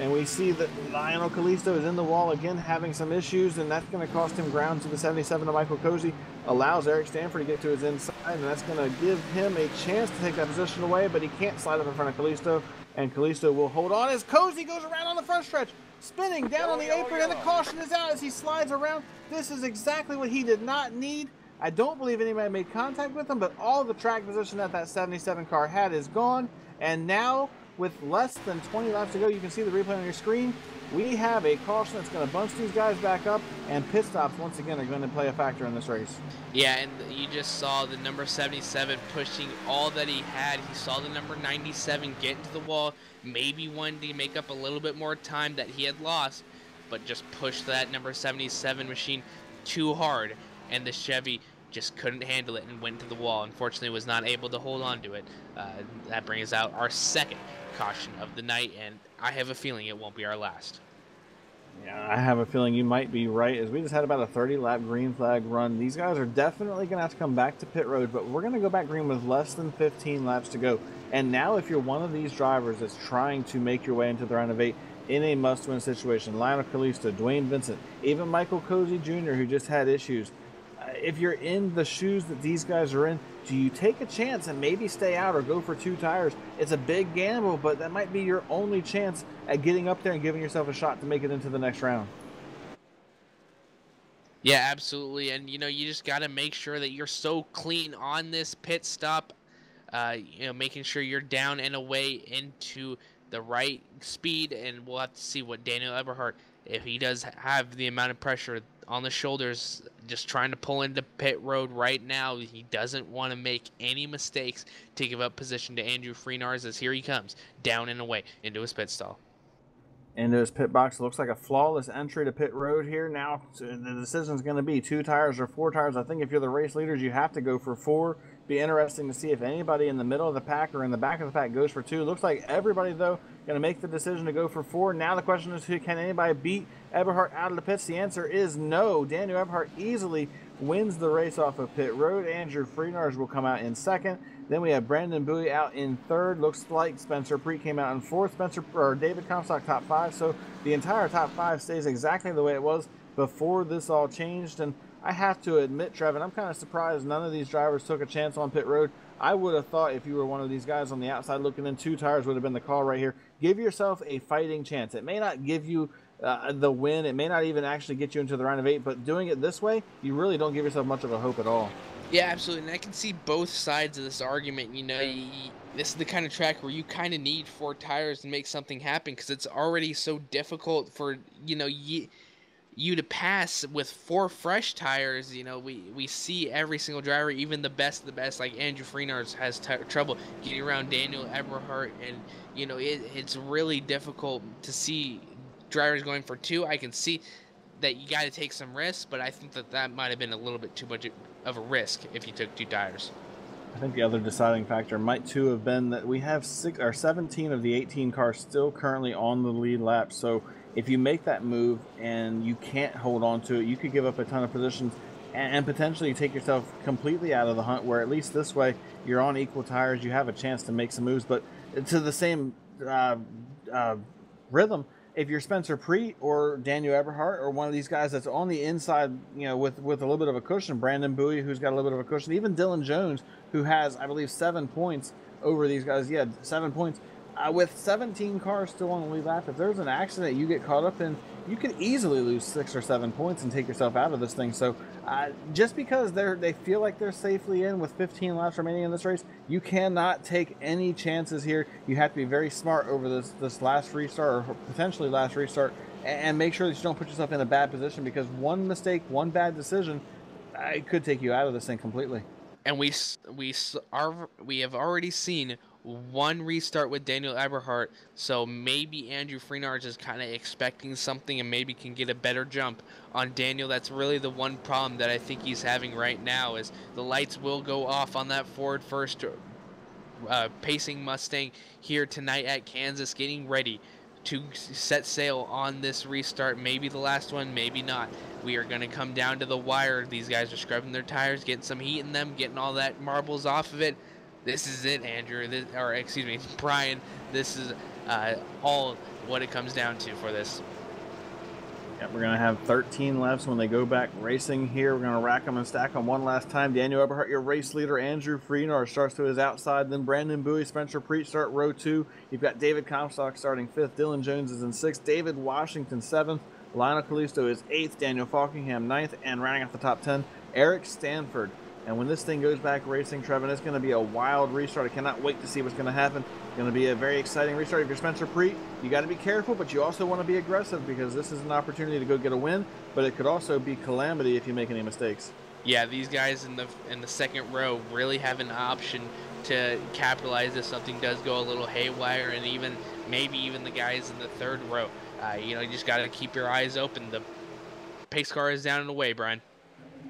And we see that Lionel Kalisto is in the wall again, having some issues, and that's going to cost him ground to the 77 of Michael Cozy. Allows Eric Stanford to get to his inside, and that's going to give him a chance to take that position away, but he can't slide up in front of Kalisto, and Kalisto will hold on as Cozy goes around on the front stretch, spinning down on the apron, and the caution is out as he slides around. This is exactly what he did not need. I don't believe anybody made contact with him, but all the track position that 77 car had is gone. And now, with less than 20 laps to go, you can see the replay on your screen. we have a caution that's going to bunch these guys back up, and pit stops once again are going to play a factor in this race. Yeah, and you just saw the number 77 pushing all that he had. He saw the number 97 get into the wall, maybe wanted to make up a little bit more time that he had lost, but just pushed that number 77 machine too hard, and the Chevy just couldn't handle it and went to the wall. Unfortunately, was not able to hold on to it. That brings out our second caution of the night, and I have a feeling it won't be our last. Yeah, I have a feeling you might be right, as we just had about a 30-lap green flag run. These guys are definitely going to have to come back to pit road, but we're going to go back green with less than 15 laps to go. And now if you're one of these drivers that's trying to make your way into the round of 8 in a must-win situation, Lionel Kalisto, Dwayne Vincent, even Michael Cozy Jr., who just had issues, if you're in the shoes that these guys are in, do you take a chance and maybe stay out or go for 2 tires? It's a big gamble, but that might be your only chance at getting up there and giving yourself a shot to make it into the next round. Yeah, absolutely. And, you just got to make sure that you're so clean on this pit stop, making sure you're down and away into the right speed. And we'll have to see what Daniel Eberhardt, if he does have the amount of pressure on the shoulders, just trying to pull into pit road right now. He doesn't want to make any mistakes to give up position to Andrew Freenars, as here he comes, down and away into his pit stall. Into his pit box. It looks like a flawless entry to pit road here. Now the decision is going to be 2 tires or 4 tires. I think if you're the race leaders, you have to go for 4. Be interesting to see if anybody in the middle of the pack or in the back of the pack goes for 2. Looks like everybody, though, going to make the decision to go for 4. Now the question is, can anybody beat Eberhardt out of the pits? The answer is no. Daniel Eberhardt easily wins the race off of pit road. Andrew Freenars will come out in second. Then we have Brandon Bowie out in third. Looks like Spencer Preet came out in fourth. David Comstock top 5. So the entire top 5 stays exactly the way it was before this all changed. And I have to admit, Trevin, I'm kind of surprised none of these drivers took a chance on pit road. I would have thought if you were one of these guys on the outside looking in, 2 tires would have been the call right here. Give yourself a fighting chance. It may not give you the win. It may not even actually get you into the round of 8, but doing it this way, you really don't give yourself much of a hope at all. Yeah, absolutely. And I can see both sides of this argument. This is the kind of track where you kind of need 4 tires to make something happen, because it's already so difficult for, you to pass with 4 fresh tires. We see every single driver, even the best like Andrew Freenars, has trouble getting around Daniel Eberhardt, and it's really difficult to see drivers going for 2. I can see that you got to take some risks, but I think that might have been a little bit too much of a risk if you took 2 tires. I think the other deciding factor might too have been that we have 17 of the 18 cars still currently on the lead lap. So if you make that move and you can't hold on to it, you could give up a ton of positions and potentially take yourself completely out of the hunt, where at least this way you're on equal tires, you have a chance to make some moves. But to the same rhythm, if you're Spencer Preet or Daniel Eberhardt or one of these guys that's on the inside, with a little bit of a cushion, Brandon Bowie, who's got a little bit of a cushion, even Dylan Jones, who has, I believe, 7 points over these guys. Yeah, 7 points. With 17 cars still on the lead lap, if there's an accident you get caught up in, you could easily lose 6 or 7 points and take yourself out of this thing. So just because they feel like they're safely in with 15 laps remaining in this race, you cannot take any chances here. You have to be very smart over this last restart, or potentially last restart, and make sure that you don't put yourself in a bad position, because one mistake, one bad decision, it could take you out of this thing completely. And we have already seen 1 restart with Daniel Eberhardt, so maybe Andrew Freenars is kind of expecting something and maybe can get a better jump on Daniel. That's really the one problem that I think he's having right now, is the lights will go off on that Ford first pacing Mustang here tonight at Kansas, getting ready to set sail on this restart. Maybe the last one, maybe not. We are going to come down to the wire. These guys are scrubbing their tires, getting some heat in them, getting all that marbles off of it. This is it, Andrew, Brian. This is all what it comes down to for this. Yeah, we're going to have 13 laps when they go back racing here. We're going to rack them and stack them one last time. Daniel Eberhardt, your race leader. Andrew Freenar starts to his outside. Then Brandon Bowie, Spencer Preet start row 2. You've got David Comstock starting 5th. Dylan Jones is in 6th. David Washington 7th. Lionel Kalisto is 8th. Daniel Falkingham 9th. And rounding off the top 10, Eric Stanford And when this thing goes back racing, Trevin, it's going to be a wild restart. I cannot wait to see what's going to happen. It's going to be a very exciting restart. If you're Spencer Preet, you got to be careful, but you also want to be aggressive because this is an opportunity to go get a win, but it could also be calamity if you make any mistakes. Yeah, these guys in the second row really have an option to capitalize if something does go a little haywire, and maybe even the guys in the third row. You just got to keep your eyes open. The pace car is down and away, Brian.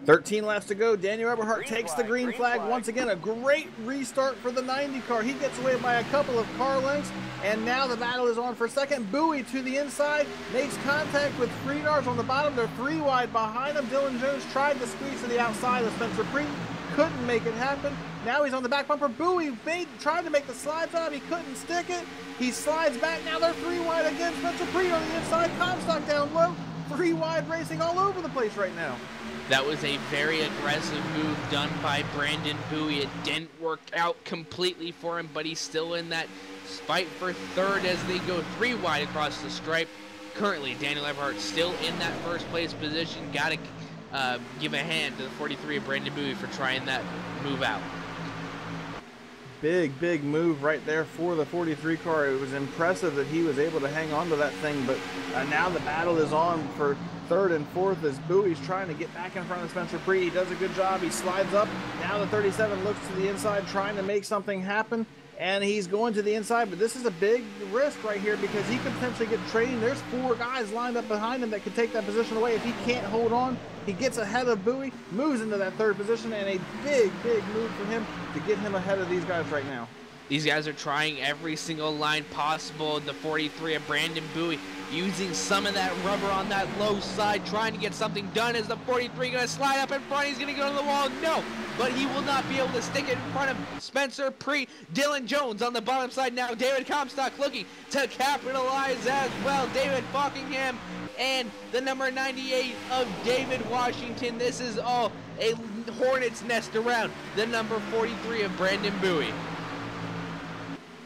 13 laps to go. Daniel Eberhardt takes the green flag. Once again, a great restart for the 90 car. He gets away by a couple of car lengths, and now the battle is on for second. Bowie to the inside, makes contact with Freenars on the bottom. They're 3 wide behind him. Dylan Jones tried to squeeze to the outside of Spencer Preet. Couldn't make it happen. Now he's on the back bumper. Bowie tried to make the slide job. He couldn't stick it. He slides back. Now they're 3 wide again. Spencer Preet on the inside. Comstock down low. 3 wide racing all over the place right now. That was a very aggressive move done by Brandon Bowie. It didn't work out completely for him, but he's still in that fight for third as they go 3 wide across the stripe. Currently, Daniel Eberhardt still in that first place position. Got to give a hand to the 43 of Brandon Bowie for trying that move out. Big move right there for the 43 car. It was impressive that he was able to hang on to that thing, but now the battle is on for third and fourth as Bowie's trying to get back in front of Spencer Preet. He does a good job. He slides up. Now the 37 looks to the inside, trying to make something happen, and he's going to the inside, but this is a big risk right here because he could potentially get trained. There's 4 guys lined up behind him that could take that position away. If he can't hold on, he gets ahead of Bowie, moves into that third position, and a big move for him to get him ahead of these guys right now. These guys are trying every single line possible. The 43 of Brandon Bowie using some of that rubber on that low side, trying to get something done. Is the 43 going to slide up in front? He's going to go to the wall. No, but he will not be able to stick it in front of Spencer Preet. Dylan Jones on the bottom side now. David Comstock looking to capitalize as well. David Buckingham and the number 98 of David Washington. This is all a hornet's nest around the number 43 of Brandon Bowie.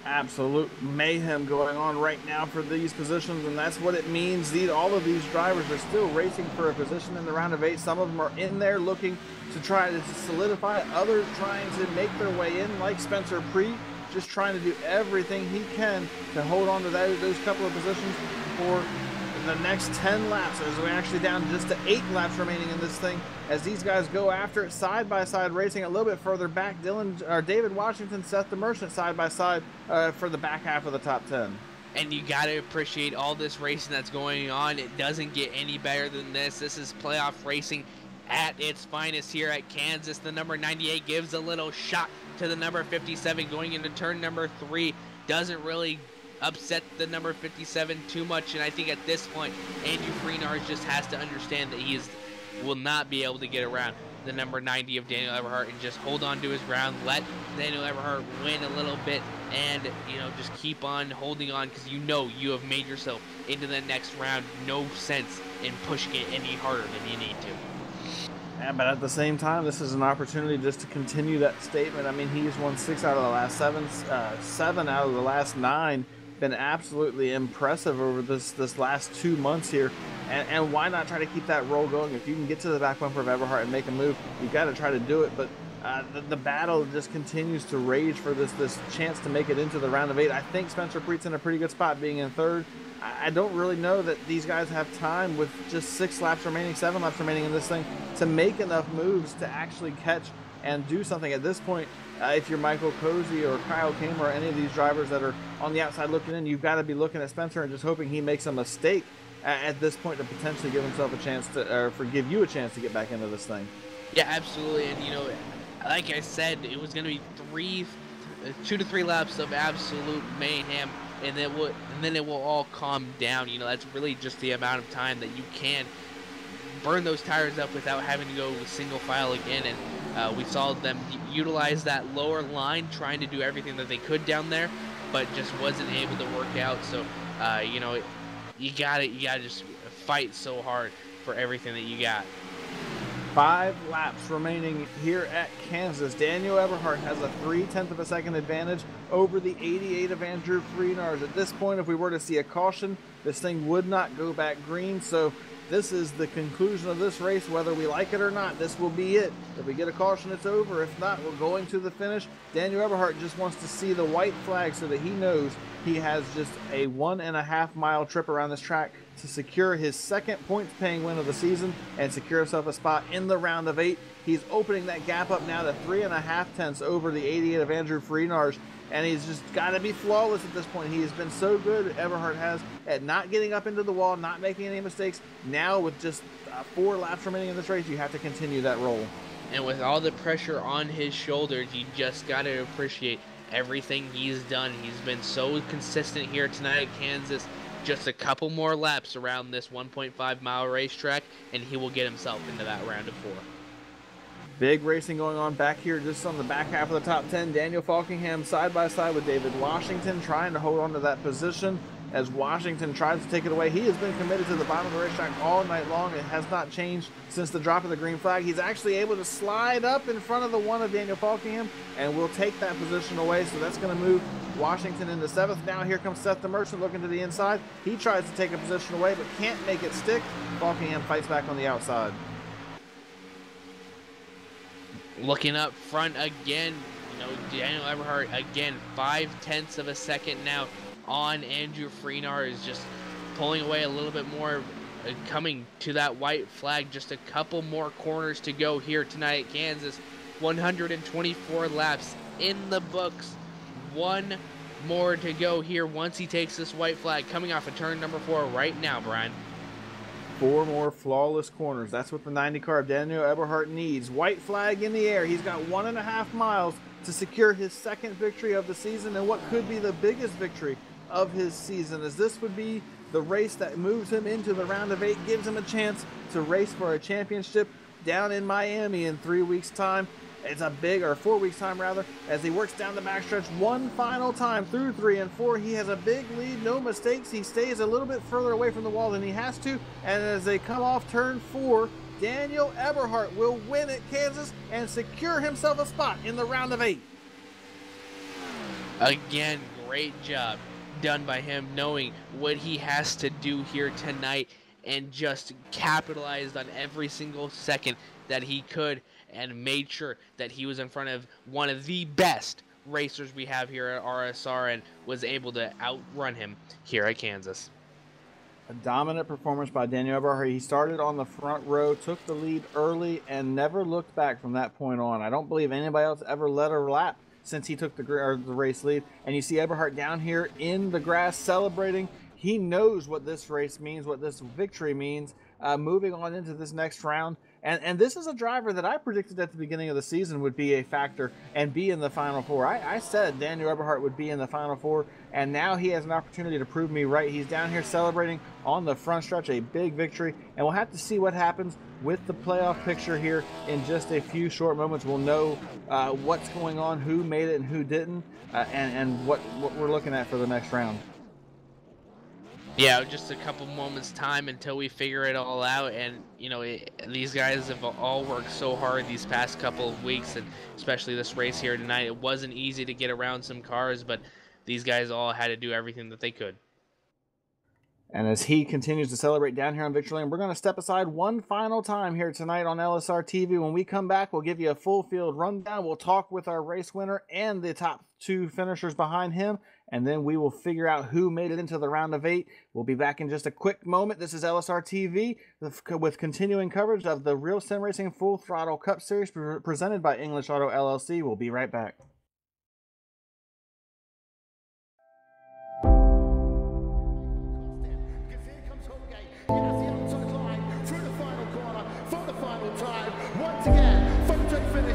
Absolute mayhem going on right now for these positions, and that's what it means. All of these drivers are still racing for a position in the round of 8. Some of them are in there looking to try to solidify, others trying to make their way in, like Spencer Preet, just trying to do everything he can to hold on to those couple of positions for the next 10 laps, as we're actually down just to 8 laps remaining in this thing, as these guys go after it side by side, racing a little bit further back. David Washington, Seth the Merchant side by side for the back half of the top 10. And you got to appreciate all this racing that's going on. It doesn't get any better than this. This is playoff racing at its finest here at Kansas. The number 98 gives a little shot to the number 57 going into turn number 3. Doesn't really upset the number 57 too much, and I think at this point Andrew Freenars just has to understand that he will not be able to get around the number 90 of Daniel Eberhardt and just hold on to his ground, let Daniel Eberhardt win a little bit, and just keep on holding on, because you have made yourself into the next round. No sense in pushing it any harder than you need to. Yeah, but at the same time, this is an opportunity just to continue that statement. I mean, he's won 6 out of the last 7 out of the last 9. Been absolutely impressive over this last 2 months here, and why not try to keep that roll going? If you can get to the back bumper of Eberhardt and make a move, you've got to try to do it. But the battle just continues to rage for this chance to make it into the round of 8. I think Spencer Preet's in a pretty good spot being in third. I don't really know that these guys have time with just 6 laps remaining, 7 laps remaining in this thing to make enough moves to actually catch and do something at this point. If you're Michael Cozy or Kyle Kamer or any of these drivers that are on the outside looking in, you've got to be looking at Spencer and just hoping he makes a mistake at this point to potentially give himself a chance to, or give you a chance to get back into this thing. Yeah, absolutely. And like I said, it was going to be 2 to 3 laps of absolute mayhem, and then it will all calm down. That's really just the amount of time that you can burn those tires up without having to go single file again. And we saw them utilize that lower line, trying to do everything that they could down there, but just wasn't able to work out. So you gotta just fight so hard for everything that you got. 5 laps remaining here at Kansas. Daniel Eberhardt has a 0.3 of a second advantage over the 88 of Andrew Freenars. At this point, if we were to see a caution, this thing would not go back green. So this is the conclusion of this race, whether we like it or not. This will be it. If we get a caution, it's over. If not, we're going to the finish. Daniel Eberhardt just wants to see the white flag so that he knows he has just a 1.5 mile trip around this track to secure his second points-paying win of the season and secure himself a spot in the round of 8. He's opening that gap up now to 3.5 tenths over the 88 of Andrew Freenars, and he's just got to be flawless at this point. He has been so good, Eberhardt has, at not getting up into the wall, not making any mistakes. Now, with just 4 laps remaining in this race, you have to continue that roll. And with all the pressure on his shoulders, you just got to appreciate everything he's done. He's been so consistent here tonight at Kansas. Just a couple more laps around this 1.5 mile racetrack, and he will get himself into that round of 4. Big racing going on back here just on the back half of the top 10. Daniel Falkingham side by side with David Washington trying to hold on to that position as Washington tries to take it away. He has been committed to the bottom of the racetrack all night long. It has not changed since the drop of the green flag. He's actually able to slide up in front of the one of Daniel Falkingham and will take that position away. So that's going to move Washington into 7th. Now here comes Seth the Merchant looking to the inside. He tries to take a position away but can't make it stick. Falkingham fights back on the outside. Looking up front again, Daniel Eberhardt again, 0.5 of a second now on Andrew Freenar, is just pulling away a little bit more, coming to that white flag. Just a couple more corners to go here tonight at Kansas. 124 laps in the books. 1 more to go here once he takes this white flag, coming off of turn number 4 right now, Brian. 4 more flawless corners. That's what the 90 car of Daniel Eberhardt needs. White flag in the air. He's got 1.5 miles to secure his second victory of the season and what could be the biggest victory of his season, as this would be the race that moves him into the round of 8, gives him a chance to race for a championship down in Miami in 3 weeks' time. It's a big, or 4 weeks' time rather, as he works down the backstretch one final time through 3 and 4. He has a big lead, no mistakes. He stays a little bit further away from the wall than he has to, and as they come off turn 4, Daniel Eberhardt will win at Kansas and secure himself a spot in the round of 8. Again, great job done by him, knowing what he has to do here tonight, and just capitalized on every single second that he could and made sure that he was in front of one of the best racers we have here at RSR and was able to outrun him here at Kansas. A dominant performance by Daniel Eberhardt. He started on the front row, took the lead early, and never looked back from that point on. I don't believe anybody else ever led a lap since he took the race lead. And you see Eberhardt down here in the grass celebrating. He knows what this race means, what this victory means, moving on into this next round. And this is a driver that I predicted at the beginning of the season would be a factor and be in the Final Four. I said Daniel Eberhardt would be in the Final Four, and now he has an opportunity to prove me right. He's down here celebrating on the front stretch, a big victory, and we'll have to see what happens with the playoff picture here in just a few short moments. We'll know what's going on, who made it and who didn't, and what we're looking at for the next round. Yeah, just a couple moments time until we figure it all out, and these guys have all worked so hard these past couple of weeks, and especially this race here tonight. It wasn't easy to get around some cars, but these guys all had to do everything that they could. And as he continues to celebrate down here on Victory Lane, we're going to step aside one final time here tonight on LSR TV. When we come back, we'll give you a full field rundown. We'll talk with our race winner and the top 2 finishers behind him, and then we will figure out who made it into the round of 8. We'll be back in just a quick moment. This is LSR TV with continuing coverage of the RealSimRacing Full Throttle Cup Series presented by English Auto LLC. We'll be right back.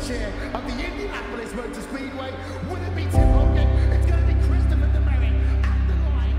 Here of the Indianapolis Motor Speedway. Will it be Tim Hogan? It's going to be Christopher DeMary at the line.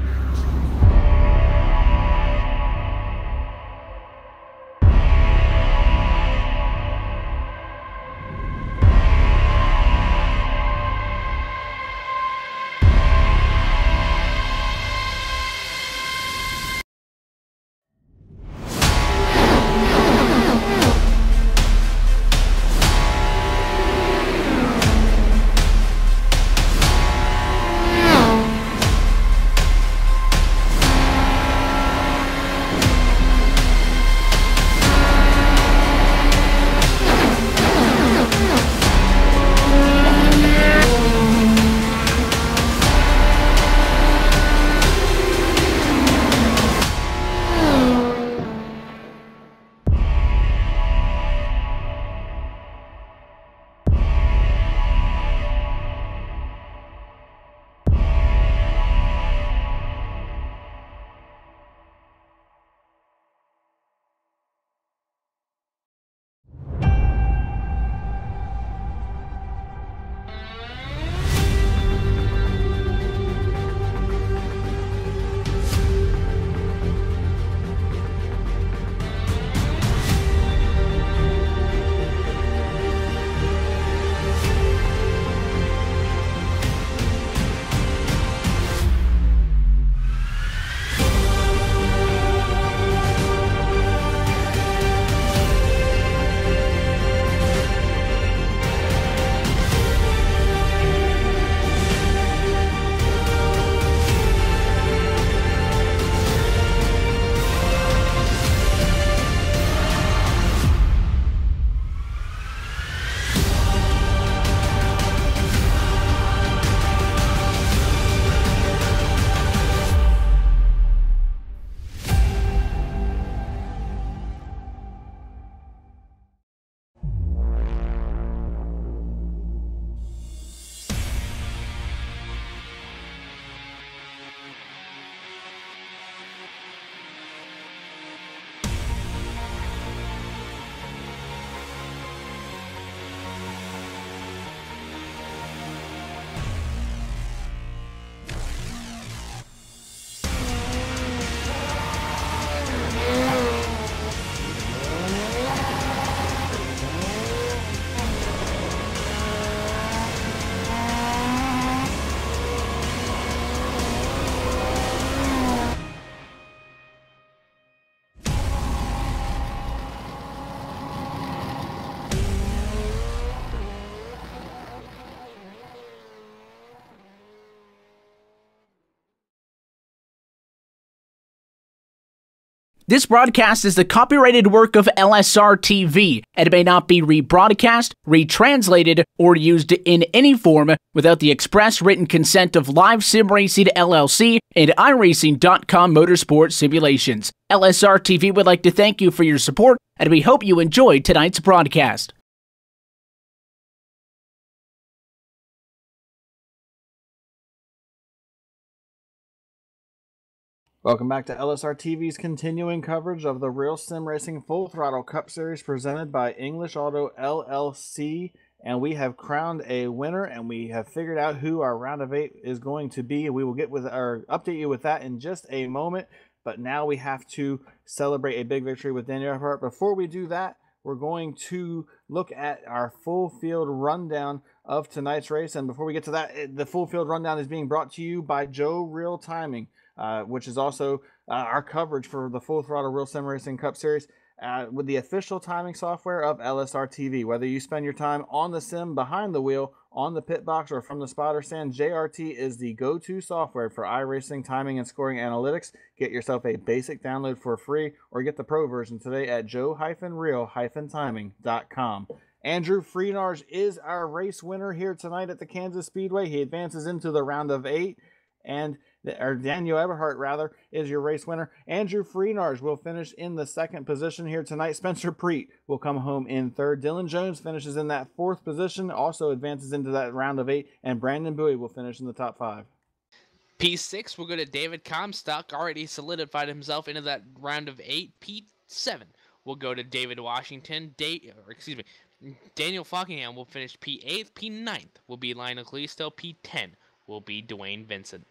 This broadcast is the copyrighted work of LSR TV and may not be rebroadcast, retranslated, or used in any form without the express written consent of Live Sim Racing LLC and iRacing.com Motorsport Simulations. LSR TV would like to thank you for your support, and we hope you enjoyed tonight's broadcast. Welcome back to LSR TV's continuing coverage of the RealSimRacing Full Throttle Cup Series presented by English Auto LLC. And we have crowned a winner, and we have figured out who our round of 8 is going to be. We will update you with that in just a moment. But now we have to celebrate a big victory with Daniel Eberhardt. Before we do that, we're going to look at our full field rundown of tonight's race. And before we get to that, the full field rundown is being brought to you by Joe Real Timing, which is also our coverage for the Full Throttle RealSimRacing Cup Series with the official timing software of LSR TV. Whether you spend your time on the sim, behind the wheel, on the pit box, or from the spotter stand, JRT is the go-to software for iRacing timing and scoring analytics. Get yourself a basic download for free, or get the pro version today at joe-real-timing.com. Andrew Freenarge is our race winner here tonight at the Kansas Speedway. He advances into the round of 8, and Daniel Eberhardt, rather, is your race winner. Andrew Freenarge will finish in the 2nd position here tonight. Spencer Preet will come home in 3rd. Dylan Jones finishes in that 4th position, also advances into that round of 8, and Brandon Bowie will finish in the top 5. P6 will go to David Comstock, already solidified himself into that round of 8. P7 will go to David Washington. Daniel Fockingham will finish P8. P9th will be Lionel Callisto. P10 will be Dwayne Vincent.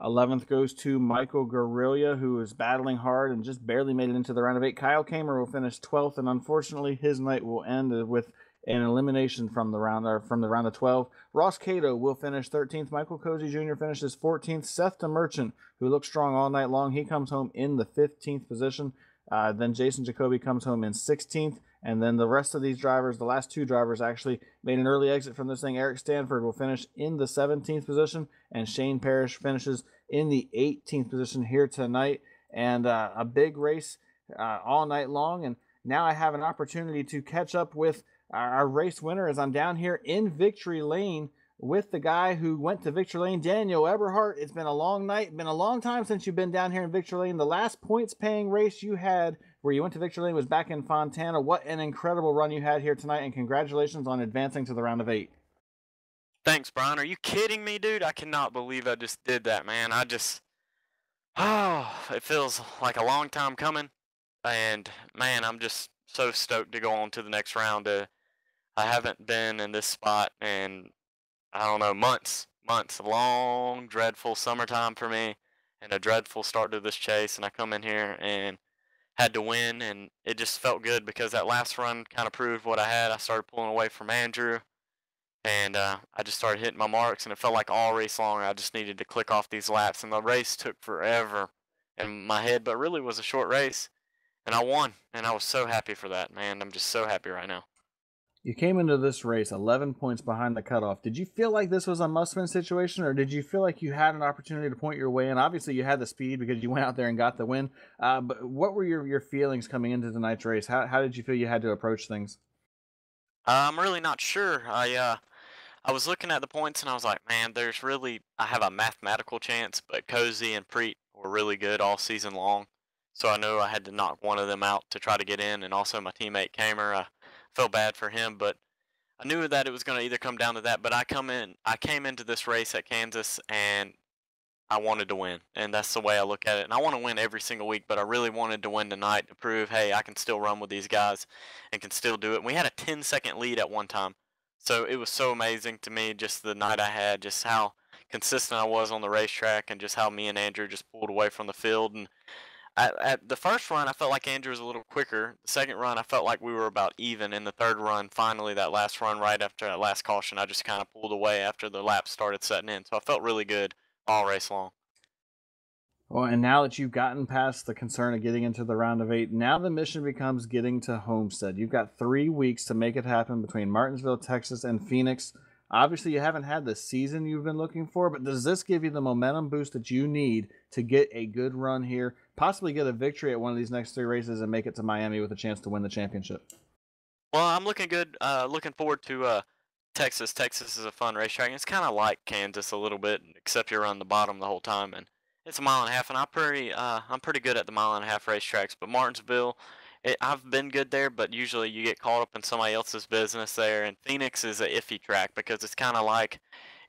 11th goes to Michael Guerrilla, who is battling hard and just barely made it into the round of 8. Kyle Kamer will finish 12th, and unfortunately, his night will end with an elimination from the round of 12. Ross Cato will finish 13th. Michael Cozy Jr. finishes 14th. Seth DeMerchant, who looked strong all night long, he comes home in the 15th position. Then Jason Jacoby comes home in 16th. And then the rest of these drivers, the last 2 drivers, actually made an early exit from this thing. Eric Stanford will finish in the 17th position, and Shane Parrish finishes in the 18th position here tonight. And a big race all night long. And now I have an opportunity to catch up with our race winner as I'm down here in Victory Lane with the guy who went to Victory Lane, Daniel Eberhardt. It's been a long night, been a long time since you've been down here in Victory Lane. The last points-paying race you had where you went to Victory Lane was back in Fontana. What an incredible run you had here tonight, and congratulations on advancing to the round of 8. Thanks, Brian. Are you kidding me, dude? I cannot believe I just did that, man. It feels like a long time coming, and man, I'm just so stoked to go on to the next round. I haven't been in this spot in, I don't know, months. A long, dreadful summertime for me, and a dreadful start to this chase, and I come in here and had to win, and it just felt good because that last run kind of proved what I had. I started pulling away from Andrew, and I just started hitting my marks, and it felt like all race long I just needed to click off these laps, and the race took forever in my head, but really was a short race, and I won, and I was so happy for that, man. I'm just so happy right now. You came into this race 11 points behind the cutoff. Did you feel like this was a must-win situation, or did you feel like you had an opportunity to point your way in? Obviously, you had the speed because you went out there and got the win. But what were your feelings coming into tonight's race? How did you feel you had to approach things? I'm really not sure. I was looking at the points, and I was like, man, I have a mathematical chance, but Cozy and Preet were really good all season long. So I knew I had to knock one of them out to try to get in, and also my teammate Kamer. I felt bad for him, but I knew that it was going to either come down to that. But I came into this race at Kansas, and I wanted to win, and that's the way I look at it. And I want to win every single week, but I really wanted to win tonight to prove, hey, I can still run with these guys and can still do it. And we had a 10-second lead at one time, so it was so amazing to me just the night I had, just how consistent I was on the racetrack, and just how me and Andrew just pulled away from the field. And at the first run, I felt like Andrew was a little quicker. The second run, I felt like we were about even. In the third run, finally, that last run right after that last caution, I just kind of pulled away after the laps started setting in. So I felt really good all race long. Well, and now that you've gotten past the concern of getting into the round of 8, now the mission becomes getting to Homestead. You've got 3 weeks to make it happen between Martinsville, Texas, and Phoenix. Obviously, you haven't had the season you've been looking for, but does this give you the momentum boost that you need to get a good run here possibly get a victory at one of these next 3 races and make it to Miami with a chance to win the championship? Well, I'm looking good. Looking forward to Texas. Texas is a fun racetrack. It's kind of like Kansas a little bit, except you're on the bottom the whole time, and it's a mile and a half. And I'm pretty good at the mile and a half racetracks. But Martinsville, I've been good there, but usually you get caught up in somebody else's business there. And Phoenix is a iffy track because it's kind of like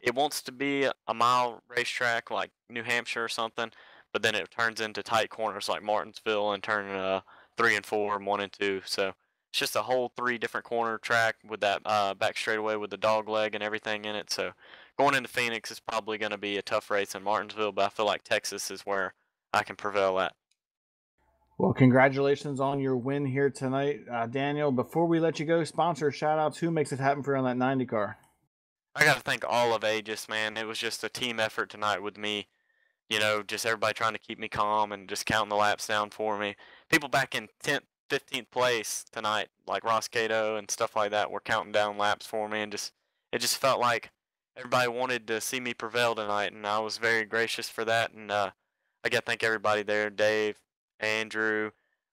it wants to be a mile racetrack like New Hampshire or something, but then it turns into tight corners like Martinsville and turn 3 and 4 and 1 and 2. So it's just a whole 3 different corner track with that back straightaway with the dog leg and everything in it. So going into Phoenix is probably going to be a tough race in Martinsville, but I feel like Texas is where I can prevail at. Well, congratulations on your win here tonight, Daniel. Before we let you go, sponsor shout-outs. Who makes it happen for you on that 90 car? I got to thank all of Aegis, man. It was just a team effort tonight with me. You know, just everybody trying to keep me calm and just counting the laps down for me. People back in 10th, 15th place tonight, like Ross Cato and stuff like that, were counting down laps for me, and it just felt like everybody wanted to see me prevail tonight, and I was very gracious for that. And I got to thank everybody there, Dave, Andrew,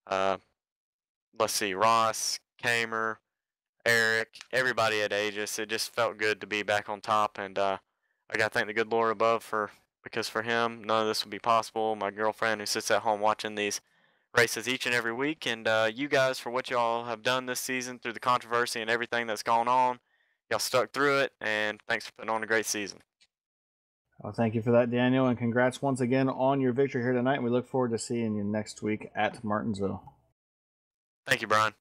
let's see, Ross, Kamer, Eric, everybody at Aegis. It just felt good to be back on top, and I got to thank the good Lord above because for him, none of this would be possible. My girlfriend who sits at home watching these races each and every week, and you guys for what y'all have done this season through the controversy and everything that's gone on. Y'all stuck through it, and thanks for putting on a great season. Well, thank you for that, Daniel, and congrats once again on your victory here tonight. And we look forward to seeing you next week at Martinsville. Thank you, Brian.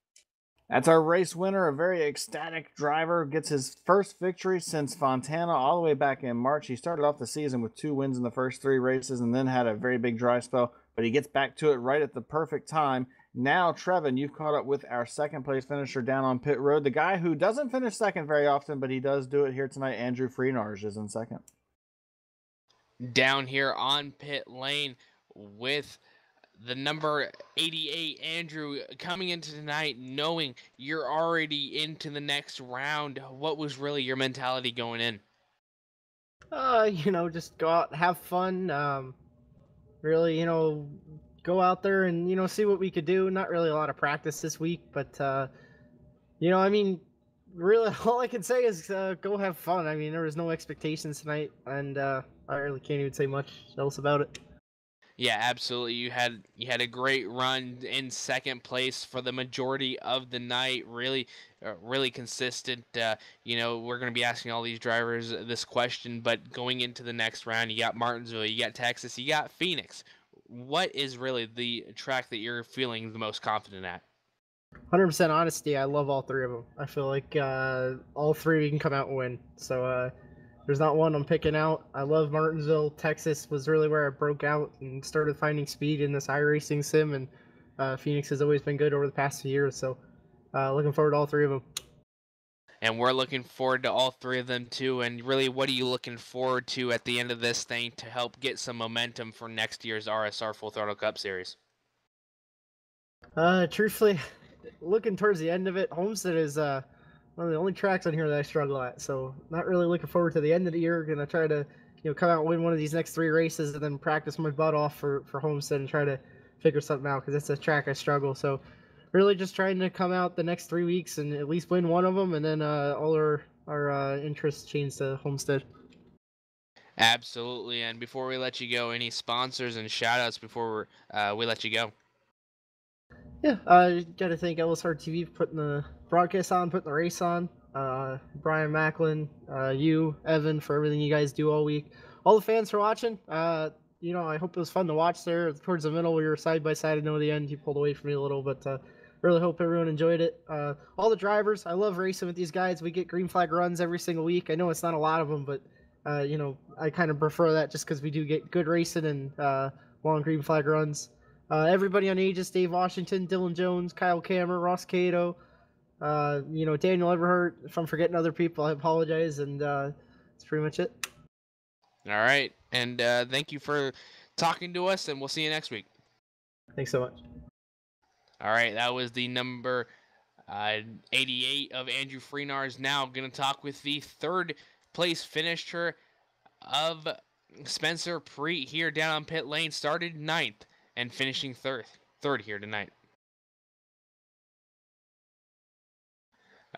That's our race winner. A very ecstatic driver gets his first victory since Fontana all the way back in March. He started off the season with 2 wins in the first 3 races and then had a very big dry spell, but he gets back to it right at the perfect time. Now, Trevin, you've caught up with our second place finisher down on pit road. The guy who doesn't finish second very often, but he does do it here tonight. Andrew Freenarge is in second. Down here on pit lane with the number 88, Andrew, coming into tonight knowing you're already into the next round. What was really your mentality going in? Just go out, have fun. Really, go out there and, see what we could do. Not really a lot of practice this week, but, really all I can say is go have fun. I mean, there was no expectations tonight, and I really can't even say much else about it. Yeah, absolutely. You had a great run in second place for the majority of the night. Really consistent. We're going to be asking all these drivers this question, but going into the next round, you got Martinsville, you got Texas, you got Phoenix. What is really the track that you're feeling the most confident at? 100% honesty, I love all 3 of them. I feel like all 3 can come out and win. So there's not one I'm picking out. I love Martinsville. Texas was really where I broke out and started finding speed in this iRacing sim, and Phoenix has always been good over the past few years. So looking forward to all 3 of them. And we're looking forward to all 3 of them too. And really, what are you looking forward to at the end of this thing to help get some momentum for next year's RSR Full Throttle Cup Series? Truthfully, looking towards the end of it, Homestead is one of the only tracks on here that I struggle at. So not really looking forward to the end of the year. Gonna try to come out and win one of these next 3 races and then practice my butt off for Homestead and try to figure something out, because it's a track I struggle. So really just trying to come out the next 3 weeks and at least win one of them, and then all our interests change to Homestead. Absolutely. And before we let you go, any sponsors and shout outs before we let you go? Yeah, I gotta thank LSR TV for putting the broadcast on, putting the race on. Brian Macklin, you, Evan, for everything you guys do all week. All the fans for watching. I hope it was fun to watch there. Towards the middle, we were side by side. I know the end, you pulled away from me a little, but really hope everyone enjoyed it. All the drivers, I love racing with these guys. We get green flag runs every single week. I know it's not a lot of them, but I kind of prefer that just because we do get good racing and long green flag runs. Everybody on Aegis, Dave Washington, Dylan Jones, Kyle Kammer, Ross Cato, Daniel Everhart. If I'm forgetting other people, I apologize, and that's pretty much it. All right, and thank you for talking to us, and we'll see you next week. Thanks so much. All right, that was the number 88 of Andrew Freenarge. Now going to talk with the 3rd place finisher of Spencer Preet here down on pit lane. Started 9th and finishing third here tonight.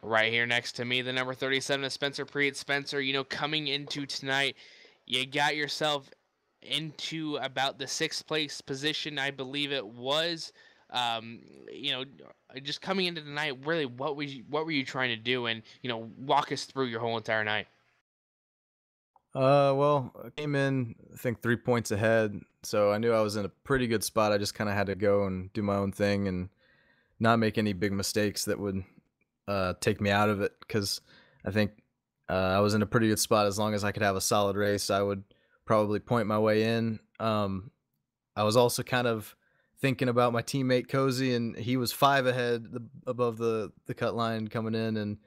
Right here next to me, the number 37 is Spencer Preet. Spencer, coming into tonight, you got yourself into about the 6th place position, I believe it was. Just coming into tonight, really, what were you trying to do? And, walk us through your whole entire night. Well, I came in, I think 3 points ahead, so I knew I was in a pretty good spot. I just kind of had to go and do my own thing and not make any big mistakes that would take me out of it, because I think I was in a pretty good spot. As long as I could have a solid race, I would probably point my way in. I was also kind of thinking about my teammate Cozy, and he was 5 ahead above the cut line coming in, and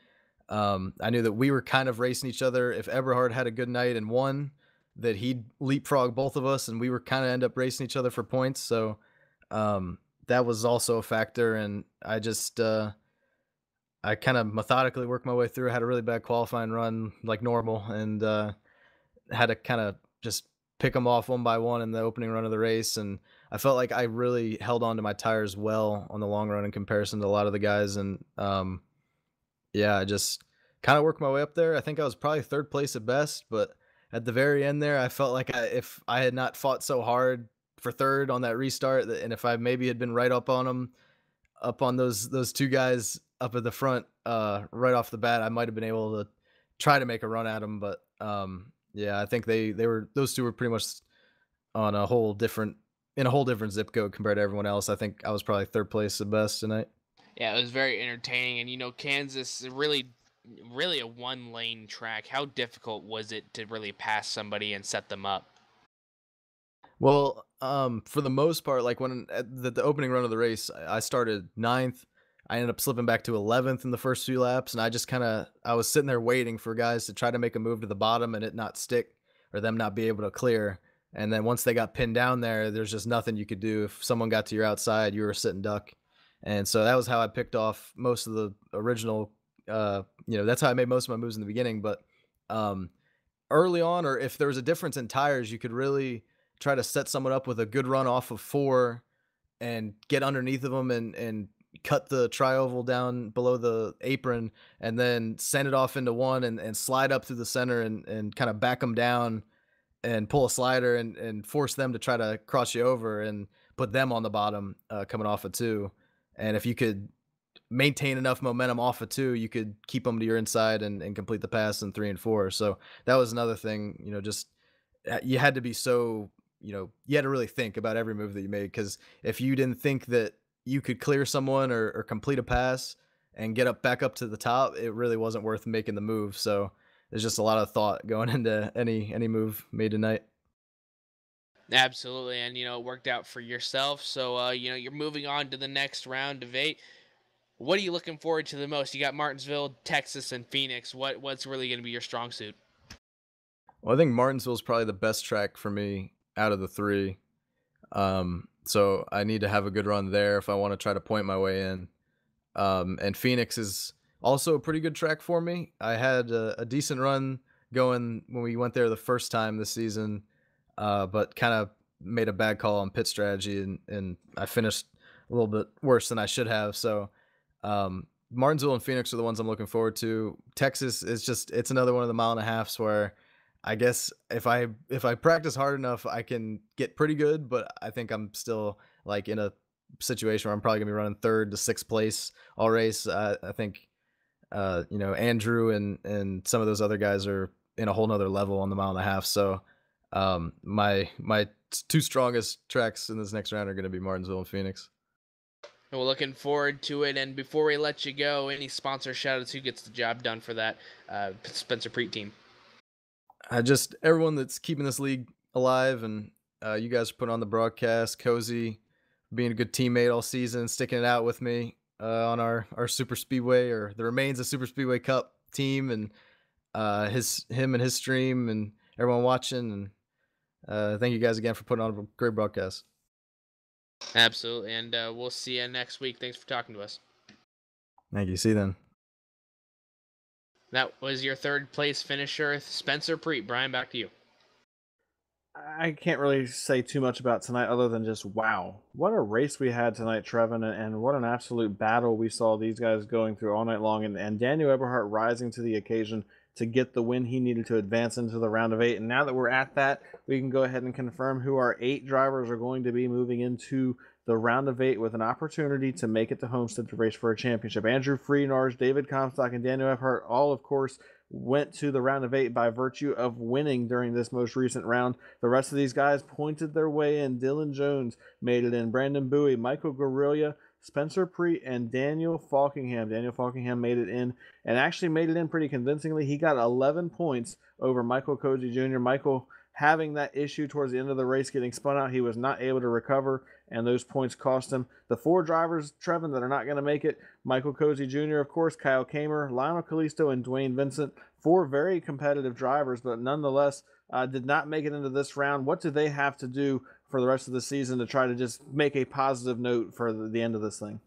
I knew that we were kind of racing each other. If Eberhard had a good night and won, that he'd leapfrog both of us, and we were kind of end up racing each other for points. So that was also a factor, and I just I kind of methodically worked my way through. I had a really bad qualifying run like normal, and had to kind of just pick them off one by one in the opening run of the race. And I felt like I really held on to my tires well on the long run in comparison to a lot of the guys. And yeah, I just kind of worked my way up there. I think I was probably 3rd place at best, but at the very end there, I felt like if I had not fought so hard for 3rd on that restart, and if I maybe had been right up on them, up on those 2 guys up at the front right off the bat, I might have been able to try to make a run at them. But yeah, I think those 2 were pretty much on a whole different zip code compared to everyone else. I think I was probably 3rd place at best tonight. Yeah, it was very entertaining, and Kansas is really a 1-lane track. How difficult was it to really pass somebody and set them up? Well, for the most part, like when at the opening run of the race, I started 9th. I ended up slipping back to 11th in the first few laps, and I was sitting there waiting for guys to try to make a move to the bottom and it not stick, or them not be able to clear. And then once they got pinned down there, there's just nothing you could do. If someone got to your outside, you were a sitting duck. And so that was how I picked off most of the original, that's how I made most of my moves in the beginning. But early on, or if there was a difference in tires, you could really try to set someone up with a good run off of 4 and get underneath of them and cut the tri-oval down below the apron, and then send it off into 1 and slide up through the center and kind of back them down and pull a slider and force them to try to cross you over and put them on the bottom coming off of 2. And if you could maintain enough momentum off of 2, you could keep them to your inside and complete the pass in 3 and 4. So that was another thing, just you had to be so, you had to really think about every move that you made, because if you didn't think that you could clear someone or complete a pass and get back up to the top, it really wasn't worth making the move. So there's just a lot of thought going into any move made tonight. Absolutely, and it worked out for yourself. So you're moving on to the next round of 8. What are you looking forward to the most? You got Martinsville, Texas, and Phoenix. What's really going to be your strong suit? Well, I think Martinsville is probably the best track for me out of the 3. So I need to have a good run there if I want to try to point my way in. And Phoenix is also a pretty good track for me. I had a decent run going when we went there the first time this season, but kind of made a bad call on pit strategy, and I finished a little bit worse than I should have. So Martinsville and Phoenix are the ones I'm looking forward to. Texas is it's another one of the 1.5 miles where I guess if I practice hard enough, I can get pretty good, but I think I'm still like in a situation where I'm probably gonna be running 3rd to 6th place all race. I think Andrew and some of those other guys are in a whole nother level on the 1.5 miles. So my 2 strongest tracks in this next round are going to be Martinsville and Phoenix. And we're looking forward to it. And before we let you go, any sponsor shout-outs? Who gets the job done for that Spencer Preet team? Everyone that's keeping this league alive, and you guys are putting on the broadcast. Cozy being a good teammate all season, sticking it out with me on our Super Speedway, or the remains of Super Speedway Cup team, and him and his stream, and everyone watching. And thank you guys again for putting on a great broadcast. Absolutely, and we'll see you next week. Thanks for talking to us. Thank you. See you then. That was your 3rd place finisher, Spencer Preet. Brian, back to you. I can't really say too much about tonight other than just wow. What a race we had tonight, Trevin, and what an absolute battle we saw these guys going through all night long. And Daniel Eberhardt rising to the occasion to get the win he needed to advance into the round of 8. And now that we're at that, we can go ahead and confirm who our 8 drivers are going to be moving into the round of 8 with an opportunity to make it to Homestead to race for a championship. Andrew Freenars, David Comstock, and Daniel Eberhardt all, of course, went to the round of 8 by virtue of winning during this most recent round. The rest of these guys pointed their way in. Dylan Jones made it in. Brandon Bowie, Michael Guerrilla, Spencer Preet, and Daniel Falkingham. Daniel Falkingham made it in, and actually made it in pretty convincingly. He got 11 points over Michael Koji Jr. Michael having that issue towards the end of the race, getting spun out. He was not able to recover, and those points cost him. The 4 drivers, Trevin, that are not going to make it: Michael Cozy Jr., of course, Kyle Kamer, Lionel Kalisto, and Dwayne Vincent. 4 very competitive drivers, but nonetheless did not make it into this round. What do they have to do for the rest of the season to try to just make a positive note for the end of this thing?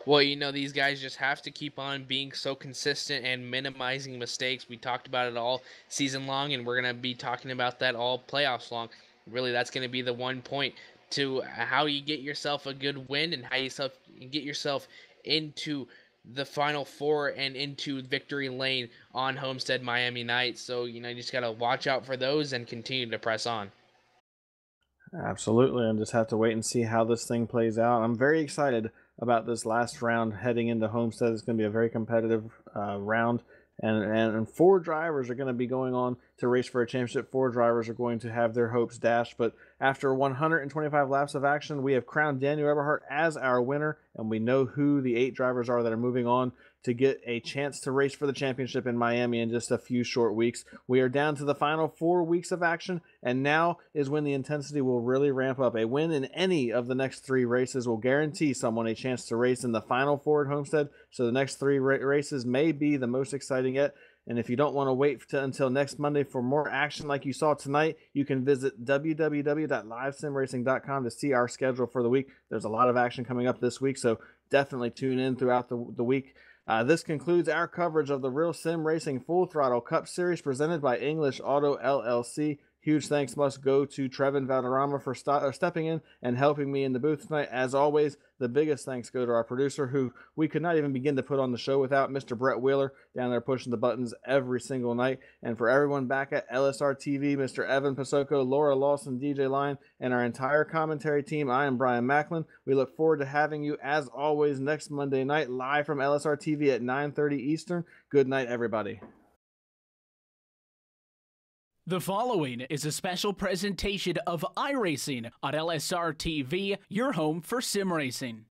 Well, these guys just have to keep on being so consistent and minimizing mistakes. We talked about it all season long, and we're going to be talking about that all playoffs long. Really, that's going to be the one point to how you get yourself a good win and how you get yourself into the Final Four and into victory lane on Homestead Miami night. So, you just got to watch out for those and continue to press on. Absolutely, and just have to wait and see how this thing plays out. I'm very excited about this last round heading into Homestead. It's going to be a very competitive round, and 4 drivers are going to be going on to race for a championship. 4 drivers are going to have their hopes dashed, but after 125 laps of action, we have crowned Daniel Eberhardt as our winner, and we know who the 8 drivers are that are moving on to get a chance to race for the championship in Miami in just a few short weeks. We are down to the final 4 weeks of action, and now is when the intensity will really ramp up. A win in any of the next 3 races will guarantee someone a chance to race in the final 4 at Homestead, so the next 3 races may be the most exciting yet. And if you don't want to wait until next Monday for more action like you saw tonight, you can visit www.livesimracing.com to see our schedule for the week. There's a lot of action coming up this week, so definitely tune in throughout the week. This concludes our coverage of the Real Sim Racing Full Throttle Cup Series presented by English Auto LLC. Huge thanks must go to Trevin Valderrama for stepping in and helping me in the booth tonight. As always, the biggest thanks go to our producer, who we could not even begin to put on the show without, Mr. Brett Wheeler, down there pushing the buttons every single night. And for everyone back at LSR TV, Mr. Evan Pasoko, Laura Lawson, DJ Line, and our entire commentary team, I am Brian Macklin. We look forward to having you, as always, next Monday night, live from LSR TV at 9:30 Eastern. Good night, everybody. The following is a special presentation of iRacing on LSR TV, your home for sim racing.